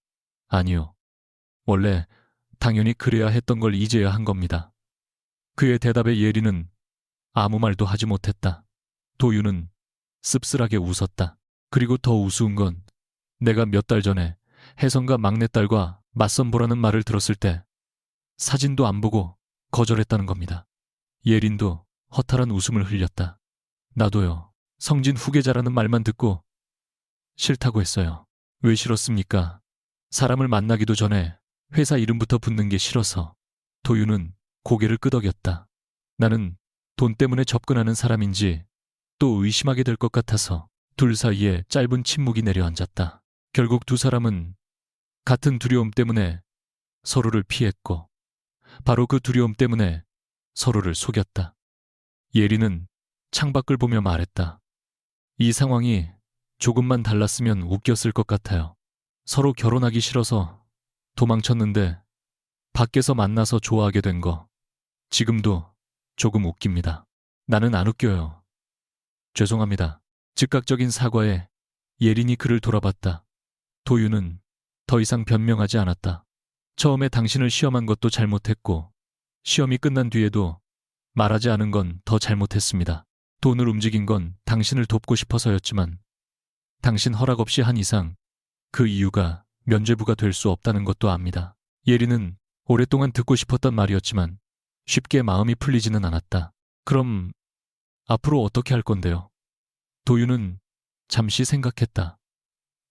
아니요. 원래 당연히 그래야 했던 걸 이제야 한 겁니다. 그의 대답에 예린은 아무 말도 하지 못했다. 도윤은 씁쓸하게 웃었다. 그리고 더 우스운 건 내가 몇 달 전에 혜성과 막내딸과 맞선 보라는 말을 들었을 때 사진도 안 보고 거절했다는 겁니다. 예린도 허탈한 웃음을 흘렸다. 나도요. 성진 후계자라는 말만 듣고 싫다고 했어요. 왜 싫었습니까? 사람을 만나기도 전에 회사 이름부터 붙는 게 싫어서. 도윤은 고개를 끄덕였다. 나는 돈 때문에 접근하는 사람인지 또 의심하게 될 것 같아서. 둘 사이에 짧은 침묵이 내려앉았다. 결국 두 사람은 같은 두려움 때문에 서로를 피했고 바로 그 두려움 때문에 서로를 속였다. 예린은 창밖을 보며 말했다. 이 상황이 조금만 달랐으면 웃겼을 것 같아요. 서로 결혼하기 싫어서 도망쳤는데 밖에서 만나서 좋아하게 된 거. 지금도 조금 웃깁니다. 나는 안 웃겨요. 죄송합니다. 즉각적인 사과에 예린이 그를 돌아봤다. 도윤은 더 이상 변명하지 않았다. 처음에 당신을 시험한 것도 잘못했고 시험이 끝난 뒤에도 말하지 않은 건 더 잘못했습니다. 돈을 움직인 건 당신을 돕고 싶어서였지만 당신 허락 없이 한 이상 그 이유가 면죄부가 될 수 없다는 것도 압니다. 예리는 오랫동안 듣고 싶었던 말이었지만 쉽게 마음이 풀리지는 않았다. 그럼 앞으로 어떻게 할 건데요? 도윤은 잠시 생각했다.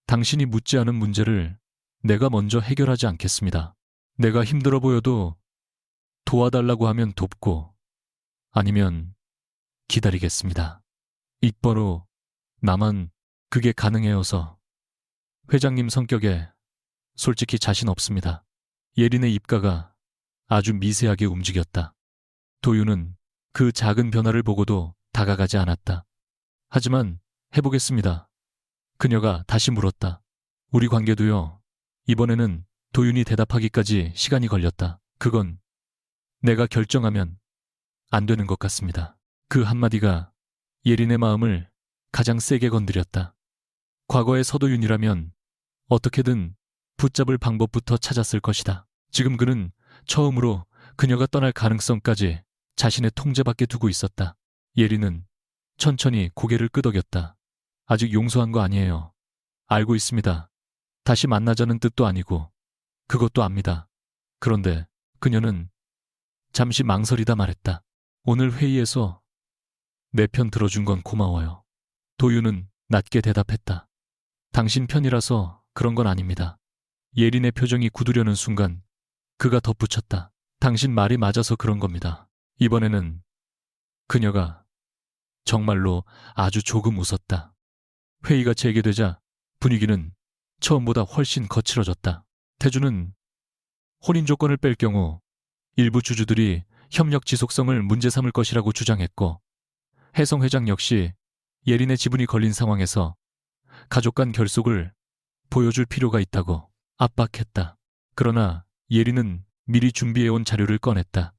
당신이 묻지 않은 문제를 내가 먼저 해결하지 않겠습니다. 내가 힘들어 보여도 도와달라고 하면 돕고 아니면 기다리겠습니다. 입버로 나만 그게 가능해여서 회장님 성격에 솔직히 자신 없습니다. 예린의 입가가 아주 미세하게 움직였다. 도윤은 그 작은 변화를 보고도 다가가지 않았다. 하지만 해보겠습니다. 그녀가 다시 물었다. 우리 관계도요. 이번에는 도윤이 대답하기까지 시간이 걸렸다. 그건 내가 결정하면 안 되는 것 같습니다. 그 한마디가 예린의 마음을 가장 세게 건드렸다. 과거의 서도윤이라면 어떻게든 붙잡을 방법부터 찾았을 것이다. 지금 그는 처음으로 그녀가 떠날 가능성까지 자신의 통제 밖에 두고 있었다. 예린은 천천히 고개를 끄덕였다. 아직 용서한 거 아니에요. 알고 있습니다. 다시 만나자는 뜻도 아니고 그것도 압니다. 그런데 그녀는 잠시 망설이다 말했다. 오늘 회의에서 내 편 들어준 건 고마워요. 도윤은 낮게 대답했다. 당신 편이라서 그런 건 아닙니다. 예린의 표정이 굳으려는 순간 그가 덧붙였다. 당신 말이 맞아서 그런 겁니다. 이번에는 그녀가 정말로 아주 조금 웃었다. 회의가 재개되자 분위기는 처음보다 훨씬 거칠어졌다. 태주는 혼인 조건을 뺄 경우 일부 주주들이 협력 지속성을 문제 삼을 것이라고 주장했고 혜성 회장 역시 예린의 지분이 걸린 상황에서 가족 간 결속을 보여줄 필요가 있다고 압박했다. 그러나 예린은 미리 준비해온 자료를 꺼냈다.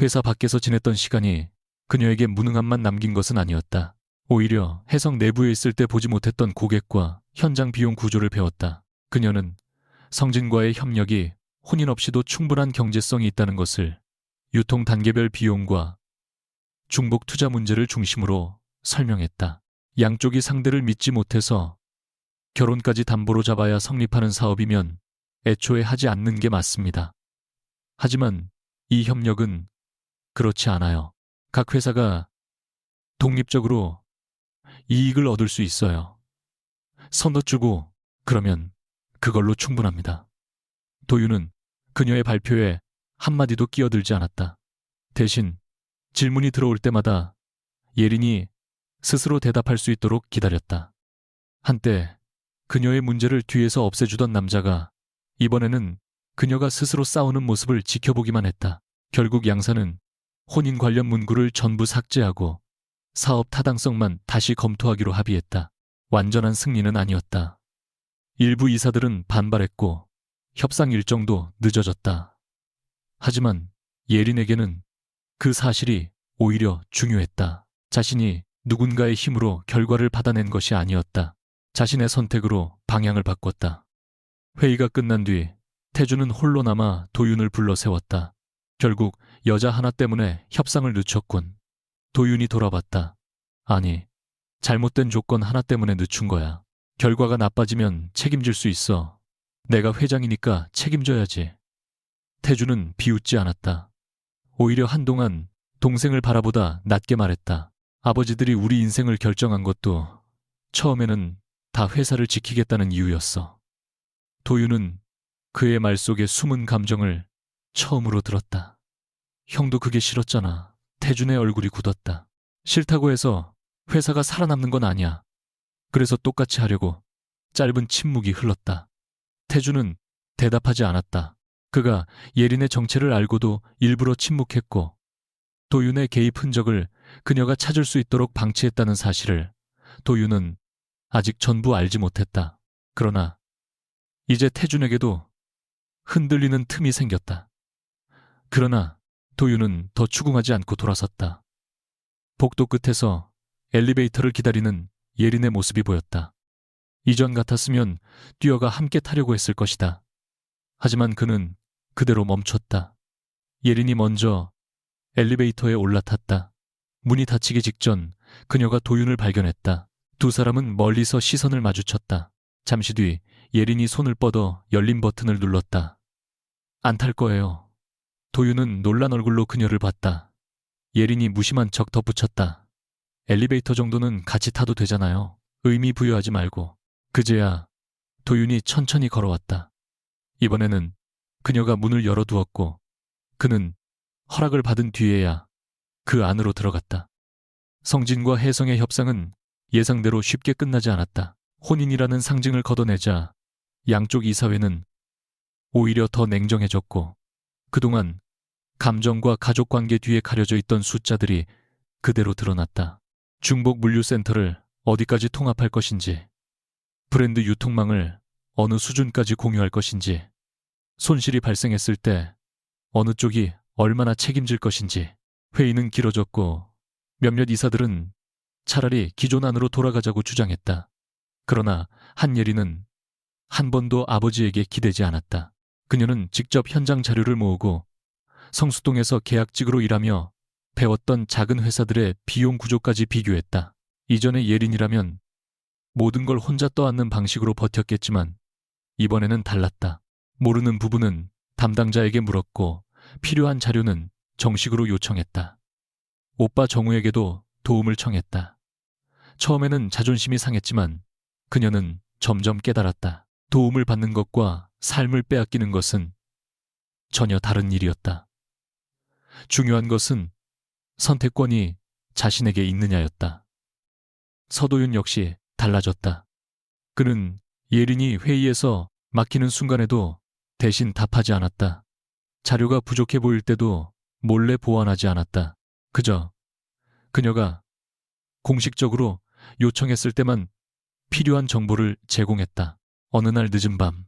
회사 밖에서 지냈던 시간이 그녀에게 무능함만 남긴 것은 아니었다. 오히려 혜성 내부에 있을 때 보지 못했던 고객과 현장 비용 구조를 배웠다. 그녀는 성진과의 협력이 혼인 없이도 충분한 경제성이 있다는 것을 유통 단계별 비용과 중복 투자 문제를 중심으로 설명했다. 양쪽이 상대를 믿지 못해서 결혼까지 담보로 잡아야 성립하는 사업이면 애초에 하지 않는 게 맞습니다. 하지만 이 협력은 그렇지 않아요. 각 회사가 독립적으로 이익을 얻을 수 있어요. 선도 주고 그러면 그걸로 충분합니다. 도윤은 그녀의 발표에 한마디도 끼어들지 않았다. 대신 질문이 들어올 때마다 예린이 스스로 대답할 수 있도록 기다렸다. 한때 그녀의 문제를 뒤에서 없애주던 남자가 이번에는 그녀가 스스로 싸우는 모습을 지켜보기만 했다. 결국 양사는 혼인 관련 문구를 전부 삭제하고 사업 타당성만 다시 검토하기로 합의했다. 완전한 승리는 아니었다. 일부 이사들은 반발했고 협상 일정도 늦어졌다. 하지만 예린에게는 그 사실이 오히려 중요했다. 자신이 누군가의 힘으로 결과를 받아낸 것이 아니었다. 자신의 선택으로 방향을 바꿨다. 회의가 끝난 뒤 태주는 홀로 남아 도윤을 불러 세웠다. 결국 여자 하나 때문에 협상을 늦췄군. 도윤이 돌아봤다. 아니, 잘못된 조건 하나 때문에 늦춘 거야. 결과가 나빠지면 책임질 수 있어. 내가 회장이니까 책임져야지. 태주는 비웃지 않았다. 오히려 한동안 동생을 바라보다 낮게 말했다. 아버지들이 우리 인생을 결정한 것도 처음에는 다 회사를 지키겠다는 이유였어. 도윤은 그의 말 속에 숨은 감정을 처음으로 들었다. 형도 그게 싫었잖아. 태준의 얼굴이 굳었다. 싫다고 해서 회사가 살아남는 건 아니야. 그래서 똑같이 하려고. 짧은 침묵이 흘렀다. 태준은 대답하지 않았다. 그가 예린의 정체를 알고도 일부러 침묵했고 도윤의 개입 흔적을 그녀가 찾을 수 있도록 방치했다는 사실을 도윤은 아직 전부 알지 못했다. 그러나 이제 태준에게도 흔들리는 틈이 생겼다. 그러나 도윤은 더 추궁하지 않고 돌아섰다. 복도 끝에서 엘리베이터를 기다리는 예린의 모습이 보였다. 이전 같았으면 뛰어가 함께 타려고 했을 것이다. 하지만 그는 그대로 멈췄다. 예린이 먼저 엘리베이터에 올라탔다. 문이 닫히기 직전 그녀가 도윤을 발견했다. 두 사람은 멀리서 시선을 마주쳤다. 잠시 뒤 예린이 손을 뻗어 열린 버튼을 눌렀다. 안 탈 거예요. 도윤은 놀란 얼굴로 그녀를 봤다. 예린이 무심한 척 덧붙였다. 엘리베이터 정도는 같이 타도 되잖아요. 의미 부여하지 말고. 그제야 도윤이 천천히 걸어왔다. 이번에는 그녀가 문을 열어두었고 그는 허락을 받은 뒤에야 그 안으로 들어갔다. 성진과 혜성의 협상은 예상대로 쉽게 끝나지 않았다. 혼인이라는 상징을 걷어내자 양쪽 이사회는 오히려 더 냉정해졌고 그동안 감정과 가족관계 뒤에 가려져 있던 숫자들이 그대로 드러났다. 중복 물류센터를 어디까지 통합할 것인지, 브랜드 유통망을 어느 수준까지 공유할 것인지, 손실이 발생했을 때 어느 쪽이 얼마나 책임질 것인지. 회의는 길어졌고 몇몇 이사들은 차라리 기존 안으로 돌아가자고 주장했다. 그러나 한예리는 한 번도 아버지에게 기대지 않았다. 그녀는 직접 현장 자료를 모으고 성수동에서 계약직으로 일하며 배웠던 작은 회사들의 비용 구조까지 비교했다. 이전의 예린이라면 모든 걸 혼자 떠안는 방식으로 버텼겠지만 이번에는 달랐다. 모르는 부분은 담당자에게 물었고 필요한 자료는 정식으로 요청했다. 오빠 정우에게도 도움을 청했다. 처음에는 자존심이 상했지만 그녀는 점점 깨달았다. 도움을 받는 것과 삶을 빼앗기는 것은 전혀 다른 일이었다. 중요한 것은 선택권이 자신에게 있느냐였다. 서도윤 역시 달라졌다. 그는 예린이 회의에서 막히는 순간에도 대신 답하지 않았다. 자료가 부족해 보일 때도 몰래 보완하지 않았다. 그저 그녀가 공식적으로 요청했을 때만 필요한 정보를 제공했다. 어느 날 늦은 밤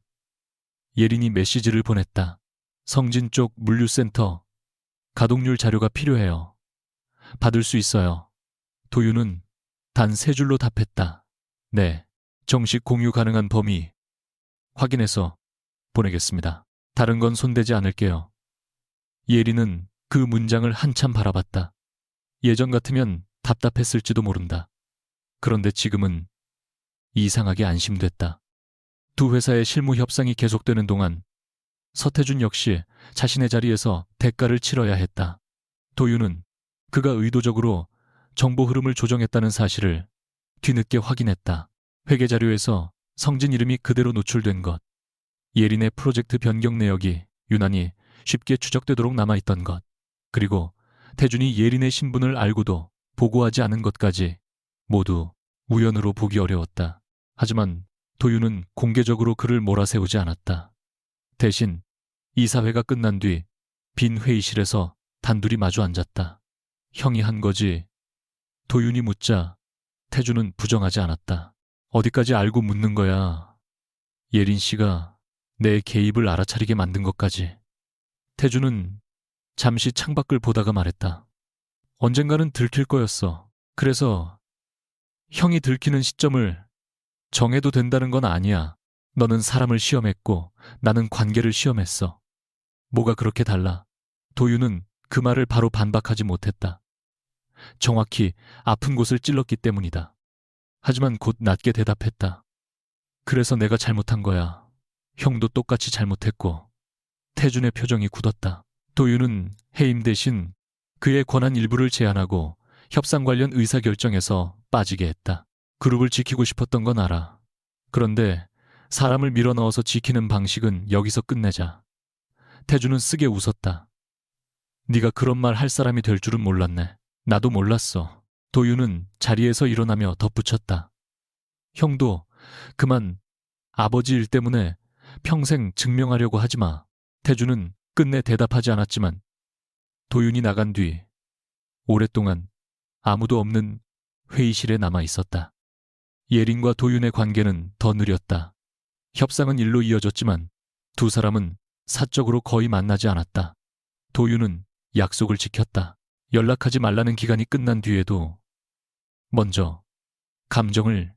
예린이 메시지를 보냈다. 성진 쪽 물류센터 가동률 자료가 필요해요. 받을 수 있어요. 도윤은 단 3줄로 답했다. 네, 정식 공유 가능한 범위 확인해서 보내겠습니다. 다른 건 손대지 않을게요. 예린은 그 문장을 한참 바라봤다. 예전 같으면 답답했을지도 모른다. 그런데 지금은 이상하게 안심됐다. 두 회사의 실무 협상이 계속되는 동안 서태준 역시 자신의 자리에서 대가를 치러야 했다. 도윤은 그가 의도적으로 정보 흐름을 조정했다는 사실을 뒤늦게 확인했다. 회계 자료에서 성진 이름이 그대로 노출된 것, 예린의 프로젝트 변경 내역이 유난히 쉽게 추적되도록 남아있던 것, 그리고 태준이 예린의 신분을 알고도 보고하지 않은 것까지 모두 우연으로 보기 어려웠다. 하지만 도윤은 공개적으로 그를 몰아세우지 않았다. 대신 이사회가 끝난 뒤 빈 회의실에서 단둘이 마주 앉았다. 형이 한 거지? 도윤이 묻자 태준은 부정하지 않았다. 어디까지 알고 묻는 거야? 예린 씨가 내 개입을 알아차리게 만든 것까지. 태준은 잠시 창밖을 보다가 말했다. 언젠가는 들킬 거였어. 그래서 형이 들키는 시점을 정해도 된다는 건 아니야. 너는 사람을 시험했고 나는 관계를 시험했어. 뭐가 그렇게 달라? 도윤은 그 말을 바로 반박하지 못했다. 정확히 아픈 곳을 찔렀기 때문이다. 하지만 곧 낮게 대답했다. 그래서 내가 잘못한 거야. 형도 똑같이 잘못했고. 태준의 표정이 굳었다. 도윤은 해임 대신 그의 권한 일부를 제한하고 협상 관련 의사결정에서 빠지게 했다. 그룹을 지키고 싶었던 건 알아. 그런데 사람을 밀어넣어서 지키는 방식은 여기서 끝내자. 태준은 쓰게 웃었다. 네가 그런 말 할 사람이 될 줄은 몰랐네. 나도 몰랐어. 도윤은 자리에서 일어나며 덧붙였다. 형도 그만 아버지 일 때문에 평생 증명하려고 하지 마. 태준은 끝내 대답하지 않았지만 도윤이 나간 뒤 오랫동안 아무도 없는 회의실에 남아 있었다. 예린과 도윤의 관계는 더 느렸다. 협상은 일로 이어졌지만 두 사람은 사적으로 거의 만나지 않았다. 도윤은 약속을 지켰다. 연락하지 말라는 기간이 끝난 뒤에도 먼저 감정을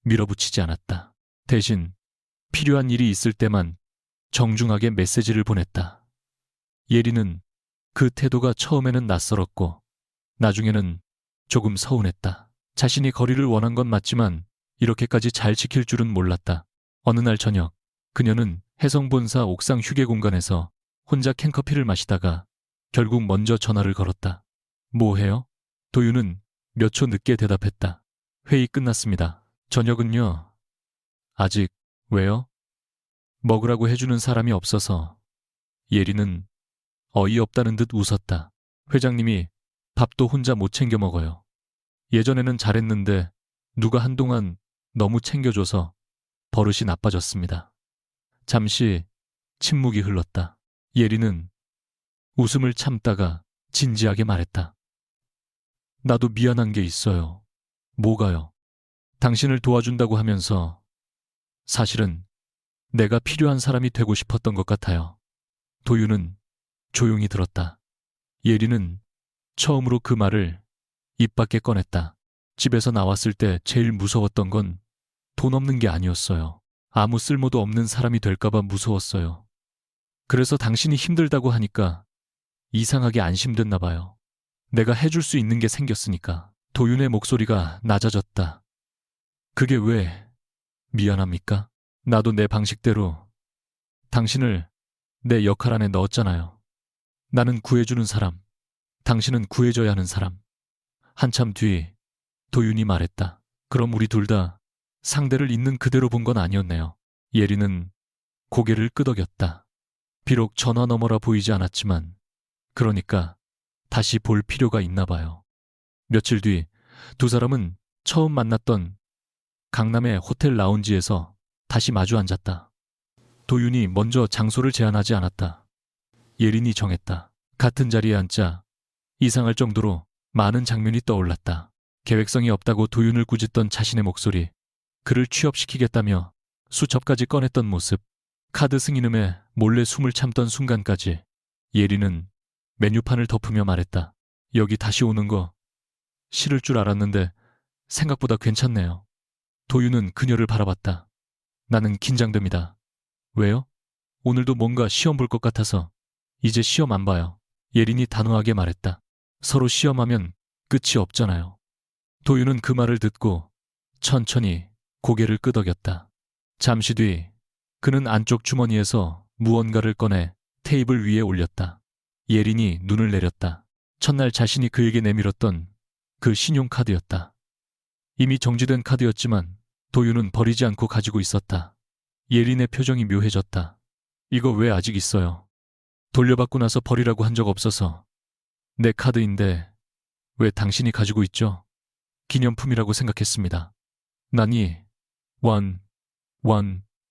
밀어붙이지 않았다. 대신 필요한 일이 있을 때만 정중하게 메시지를 보냈다. 예리는 그 태도가 처음에는 낯설었고 나중에는 조금 서운했다. 자신이 거리를 원한 건 맞지만 이렇게까지 잘 지킬 줄은 몰랐다. 어느 날 저녁 그녀는 해성본사 옥상 휴게 공간에서 혼자 캔커피를 마시다가 결국 먼저 전화를 걸었다. 뭐 해요? 도윤은 몇 초 늦게 대답했다. 회의 끝났습니다. 저녁은요? 아직. 왜요? 먹으라고 해주는 사람이 없어서. 예리는 어이없다는 듯 웃었다. 회장님이 밥도 혼자 못 챙겨 먹어요. 예전에는 잘했는데 누가 한동안 너무 챙겨줘서 버릇이 나빠졌습니다. 잠시 침묵이 흘렀다. 예리는 웃음을 참다가 진지하게 말했다. 나도 미안한 게 있어요. 뭐가요? 당신을 도와준다고 하면서 사실은 내가 필요한 사람이 되고 싶었던 것 같아요. 도윤은 조용히 들었다. 예리는 처음으로 그 말을 입 밖에 꺼냈다. 집에서 나왔을 때 제일 무서웠던 건 돈 없는 게 아니었어요. 아무 쓸모도 없는 사람이 될까봐 무서웠어요. 그래서 당신이 힘들다고 하니까 이상하게 안심됐나 봐요. 내가 해줄 수 있는 게 생겼으니까. 도윤의 목소리가 낮아졌다. 그게 왜 미안합니까? 나도 내 방식대로 당신을 내 역할 안에 넣었잖아요. 나는 구해주는 사람, 당신은 구해줘야 하는 사람. 한참 뒤 도윤이 말했다. 그럼 우리 둘 다 상대를 있는 그대로 본 건 아니었네요. 예리는 고개를 끄덕였다. 비록 전화 너머라 보이지 않았지만 그러니까 다시 볼 필요가 있나 봐요. 며칠 뒤 두 사람은 처음 만났던 강남의 호텔 라운지에서 다시 마주 앉았다. 도윤이 먼저 장소를 제안하지 않았다. 예린이 정했다. 같은 자리에 앉자 이상할 정도로 많은 장면이 떠올랐다. 계획성이 없다고 도윤을 꾸짖던 자신의 목소리, 그를 취업시키겠다며 수첩까지 꺼냈던 모습, 카드 승인음에 몰래 숨을 참던 순간까지. 예린은 메뉴판을 덮으며 말했다. 여기 다시 오는 거 싫을 줄 알았는데 생각보다 괜찮네요. 도윤은 그녀를 바라봤다. 나는 긴장됩니다. 왜요? 오늘도 뭔가 시험 볼 것 같아서. 이제 시험 안 봐요. 예린이 단호하게 말했다. 서로 시험하면 끝이 없잖아요. 도윤은 그 말을 듣고 천천히 고개를 끄덕였다. 잠시 뒤 그는 안쪽 주머니에서 무언가를 꺼내 테이블 위에 올렸다. 예린이 눈을 내렸다. 첫날 자신이 그에게 내밀었던 그 신용카드였다. 이미 정지된 카드였지만 도윤은 버리지 않고 가지고 있었다. 예린의 표정이 묘해졌다. 이거 왜 아직 있어요? 돌려받고 나서 버리라고 한 적 없어서. 내 카드인데 왜 당신이 가지고 있죠? 기념품이라고 생각했습니다. 나니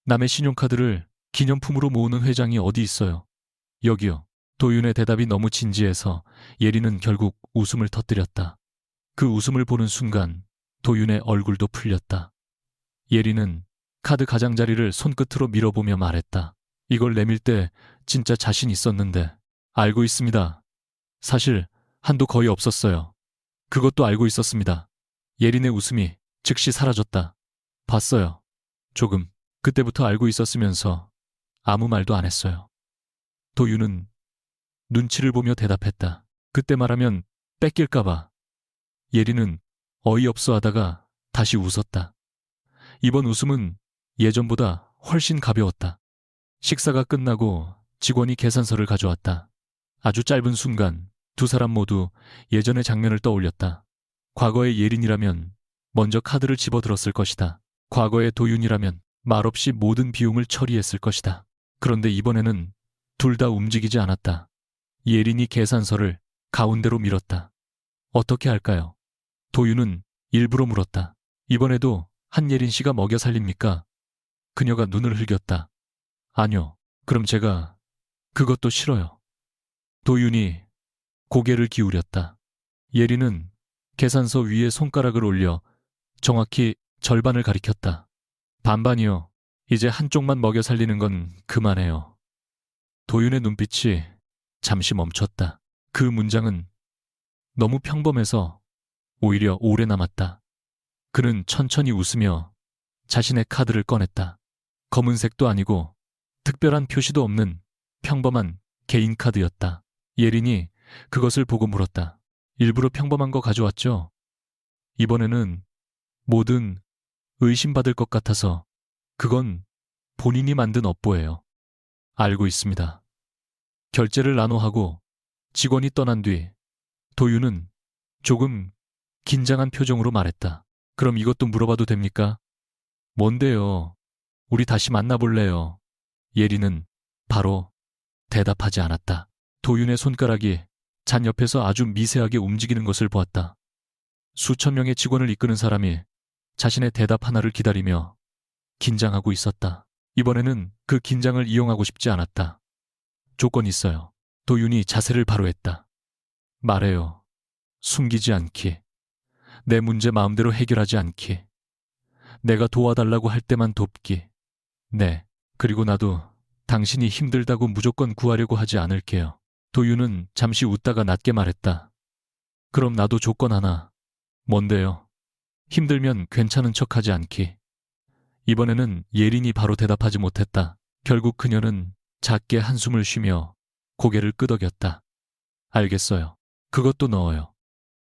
남의 신용카드를 기념품으로 모으는 회장이 어디 있어요? 여기요. 도윤의 대답이 너무 진지해서 예린은 결국 웃음을 터뜨렸다. 그 웃음을 보는 순간 도윤의 얼굴도 풀렸다. 예린은 카드 가장자리를 손끝으로 밀어보며 말했다. 이걸 내밀 때 진짜 자신 있었는데. 알고 있습니다. 사실 한도 거의 없었어요. 그것도 알고 있었습니다. 예린의 웃음이 즉시 사라졌다. 봤어요. 조금. 그때부터 알고 있었으면서 아무 말도 안 했어요. 도윤은 눈치를 보며 대답했다. 그때 말하면 뺏길까봐. 예린은 어이없어 하다가 다시 웃었다. 이번 웃음은 예전보다 훨씬 가벼웠다. 식사가 끝나고 직원이 계산서를 가져왔다. 아주 짧은 순간 두 사람 모두 예전의 장면을 떠올렸다. 과거의 예린이라면 먼저 카드를 집어들었을 것이다. 과거의 도윤이라면 말없이 모든 비용을 처리했을 것이다. 그런데 이번에는 둘 다 움직이지 않았다. 예린이 계산서를 가운데로 밀었다. 어떻게 할까요? 도윤은 일부러 물었다. 이번에도 한예린 씨가 먹여 살립니까? 그녀가 눈을 흘겼다. 아니요. 그럼 제가 그것도 싫어요. 도윤이 고개를 기울였다. 예린은 계산서 위에 손가락을 올려 정확히 절반을 가리켰다. 반반이요. 이제 한쪽만 먹여 살리는 건 그만해요. 도윤의 눈빛이 잠시 멈췄다. 그 문장은 너무 평범해서 오히려 오래 남았다. 그는 천천히 웃으며 자신의 카드를 꺼냈다. 검은색도 아니고 특별한 표시도 없는 평범한 개인 카드였다. 예린이 그것을 보고 물었다. 일부러 평범한 거 가져왔죠? 이번에는 뭐든 의심받을 것 같아서. 그건 본인이 만든 업보예요. 알고 있습니다. 결제를 나눠하고 직원이 떠난 뒤 도윤은 조금 긴장한 표정으로 말했다. 그럼 이것도 물어봐도 됩니까? 뭔데요? 우리 다시 만나볼래요. 예린은 바로 대답하지 않았다. 도윤의 손가락이 잔 옆에서 아주 미세하게 움직이는 것을 보았다. 수천 명의 직원을 이끄는 사람이 자신의 대답 하나를 기다리며 긴장하고 있었다. 이번에는 그 긴장을 이용하고 싶지 않았다. 조건이 있어요. 도윤이 자세를 바로 했다. 말해요. 숨기지 않기. 내 문제 마음대로 해결하지 않기. 내가 도와달라고 할 때만 돕기. 네. 그리고 나도 당신이 힘들다고 무조건 구하려고 하지 않을게요. 도윤은 잠시 웃다가 낮게 말했다. 그럼 나도 조건 하나. 뭔데요? 힘들면 괜찮은 척하지 않기. 이번에는 예린이 바로 대답하지 못했다. 결국 그녀는 작게 한숨을 쉬며 고개를 끄덕였다. 알겠어요. 그것도 넣어요.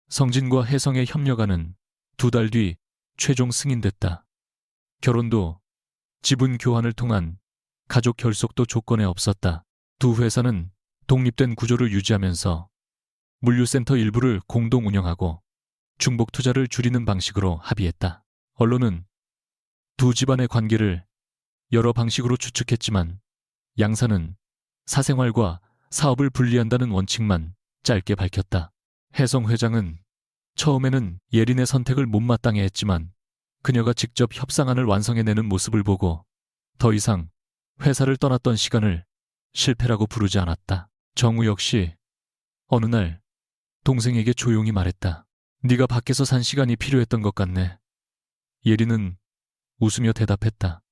성진과 혜성의 협력안은 2달 뒤 최종 승인됐다. 결혼도 지분 교환을 통한 가족 결속도 조건에 없었다. 두 회사는 독립된 구조를 유지하면서 물류센터 일부를 공동 운영하고 중복 투자를 줄이는 방식으로 합의했다. 언론은 두 집안의 관계를 여러 방식으로 추측했지만 양사는 사생활과 사업을 분리한다는 원칙만 짧게 밝혔다. 혜성 회장은 처음에는 예린의 선택을 못마땅해 했지만 그녀가 직접 협상안을 완성해내는 모습을 보고 더 이상 회사를 떠났던 시간을 실패라고 부르지 않았다. 정우 역시 어느 날 동생에게 조용히 말했다. 네가 밖에서 산 시간이 필요했던 것 같네. 예린은 웃으며 대답했다.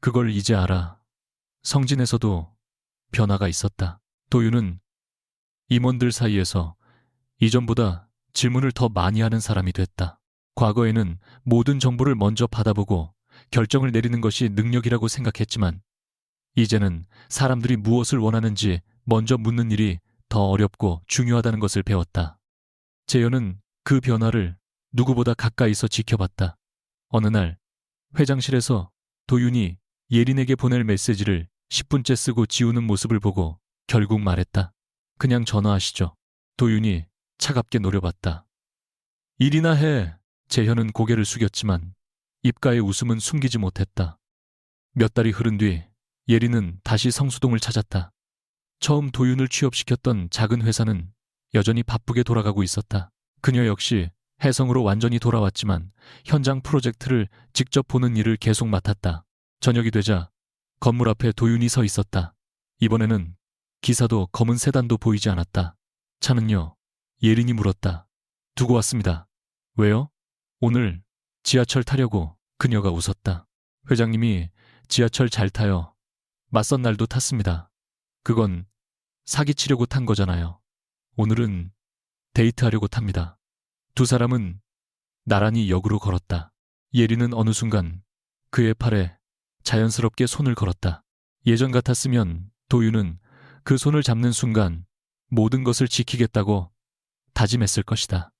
그걸 이제 알아. 성진에서도 변화가 있었다. 도윤은 임원들 사이에서 이전보다 질문을 더 많이 하는 사람이 됐다. 과거에는 모든 정보를 먼저 받아보고 결정을 내리는 것이 능력이라고 생각했지만 이제는 사람들이 무엇을 원하는지 먼저 묻는 일이 더 어렵고 중요하다는 것을 배웠다. 재현은 그 변화를 누구보다 가까이서 지켜봤다. 어느 날 회장실에서 도윤이 예린에게 보낼 메시지를 10분째 쓰고 지우는 모습을 보고 결국 말했다. 그냥 전화하시죠. 도윤이 차갑게 노려봤다. 일이나 해. 재현은 고개를 숙였지만 입가의 웃음은 숨기지 못했다. 몇 달이 흐른 뒤 예린은 다시 성수동을 찾았다. 처음 도윤을 취업시켰던 작은 회사는 여전히 바쁘게 돌아가고 있었다. 그녀 역시 혜성으로 완전히 돌아왔지만 현장 프로젝트를 직접 보는 일을 계속 맡았다. 저녁이 되자 건물 앞에 도윤이 서 있었다. 이번에는 기사도 검은 세단도 보이지 않았다. 차는요? 예린이 물었다. 두고 왔습니다. 왜요? 오늘 지하철 타려고. 그녀가 웃었다. 회장님이 지하철 잘 타요. 맞선 날도 탔습니다. 그건 사기치려고 탄 거잖아요. 오늘은 데이트하려고 탑니다. 두 사람은 나란히 역으로 걸었다. 예린은 어느 순간 그의 팔에 자연스럽게 손을 걸었다. 예전 같았으면 도윤은 그 손을 잡는 순간 모든 것을 지키겠다고 다짐했을 것이다.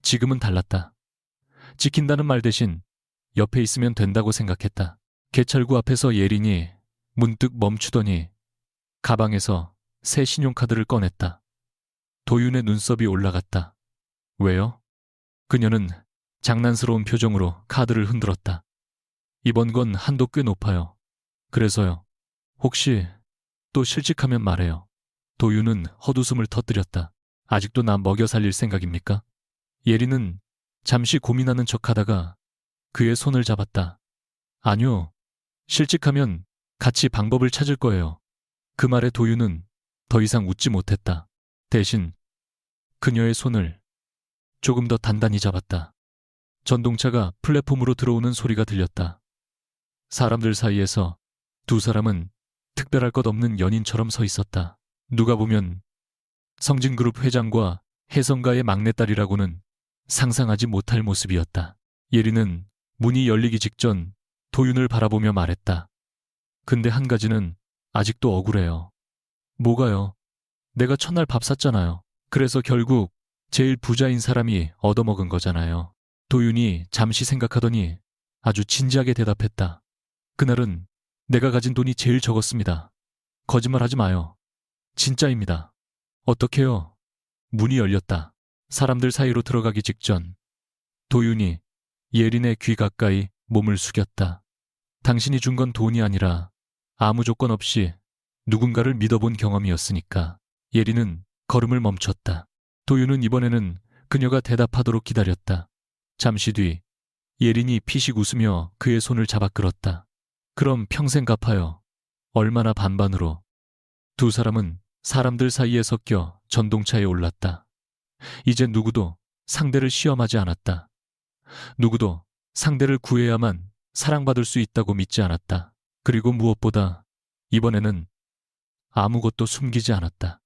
지금은 달랐다. 지킨다는 말 대신 옆에 있으면 된다고 생각했다. 개찰구 앞에서 예린이 문득 멈추더니 가방에서 새 신용카드를 꺼냈다. 도윤의 눈썹이 올라갔다. 왜요? 그녀는 장난스러운 표정으로 카드를 흔들었다. 이번 건 한도 꽤 높아요. 그래서요. 혹시 또 실직하면 말해요. 도윤은 헛웃음을 터뜨렸다. 아직도 나 먹여 살릴 생각입니까? 예린은 잠시 고민하는 척하다가 그의 손을 잡았다. 아니요. 실직하면 같이 방법을 찾을 거예요. 그 말에 도윤은 더 이상 웃지 못했다. 대신 그녀의 손을 조금 더 단단히 잡았다. 전동차가 플랫폼으로 들어오는 소리가 들렸다. 사람들 사이에서 두 사람은 특별할 것 없는 연인처럼 서 있었다. 누가 보면 성진그룹 회장과 혜성가의 막내딸이라고는 상상하지 못할 모습이었다. 예린은 문이 열리기 직전 도윤을 바라보며 말했다. 근데 한 가지는 아직도 억울해요. 뭐가요? 내가 첫날 밥 샀잖아요. 그래서 결국 제일 부자인 사람이 얻어먹은 거잖아요. 도윤이 잠시 생각하더니 아주 진지하게 대답했다. 그날은 내가 가진 돈이 제일 적었습니다. 거짓말하지 마요. 진짜입니다. 어떡해요? 문이 열렸다. 사람들 사이로 들어가기 직전 도윤이 예린의 귀 가까이 몸을 숙였다. 당신이 준 건 돈이 아니라 아무 조건 없이 누군가를 믿어본 경험이었으니까. 예린은 걸음을 멈췄다. 도윤은 이번에는 그녀가 대답하도록 기다렸다. 잠시 뒤 예린이 피식 웃으며 그의 손을 잡아 끌었다. 그럼 평생 갚아요. 얼마나 반반으로. 두 사람은 사람들 사이에 섞여 전동차에 올랐다. 이제 누구도 상대를 시험하지 않았다. 누구도 상대를 구해야만 사랑받을 수 있다고 믿지 않았다. 그리고 무엇보다 이번에는 아무것도 숨기지 않았다.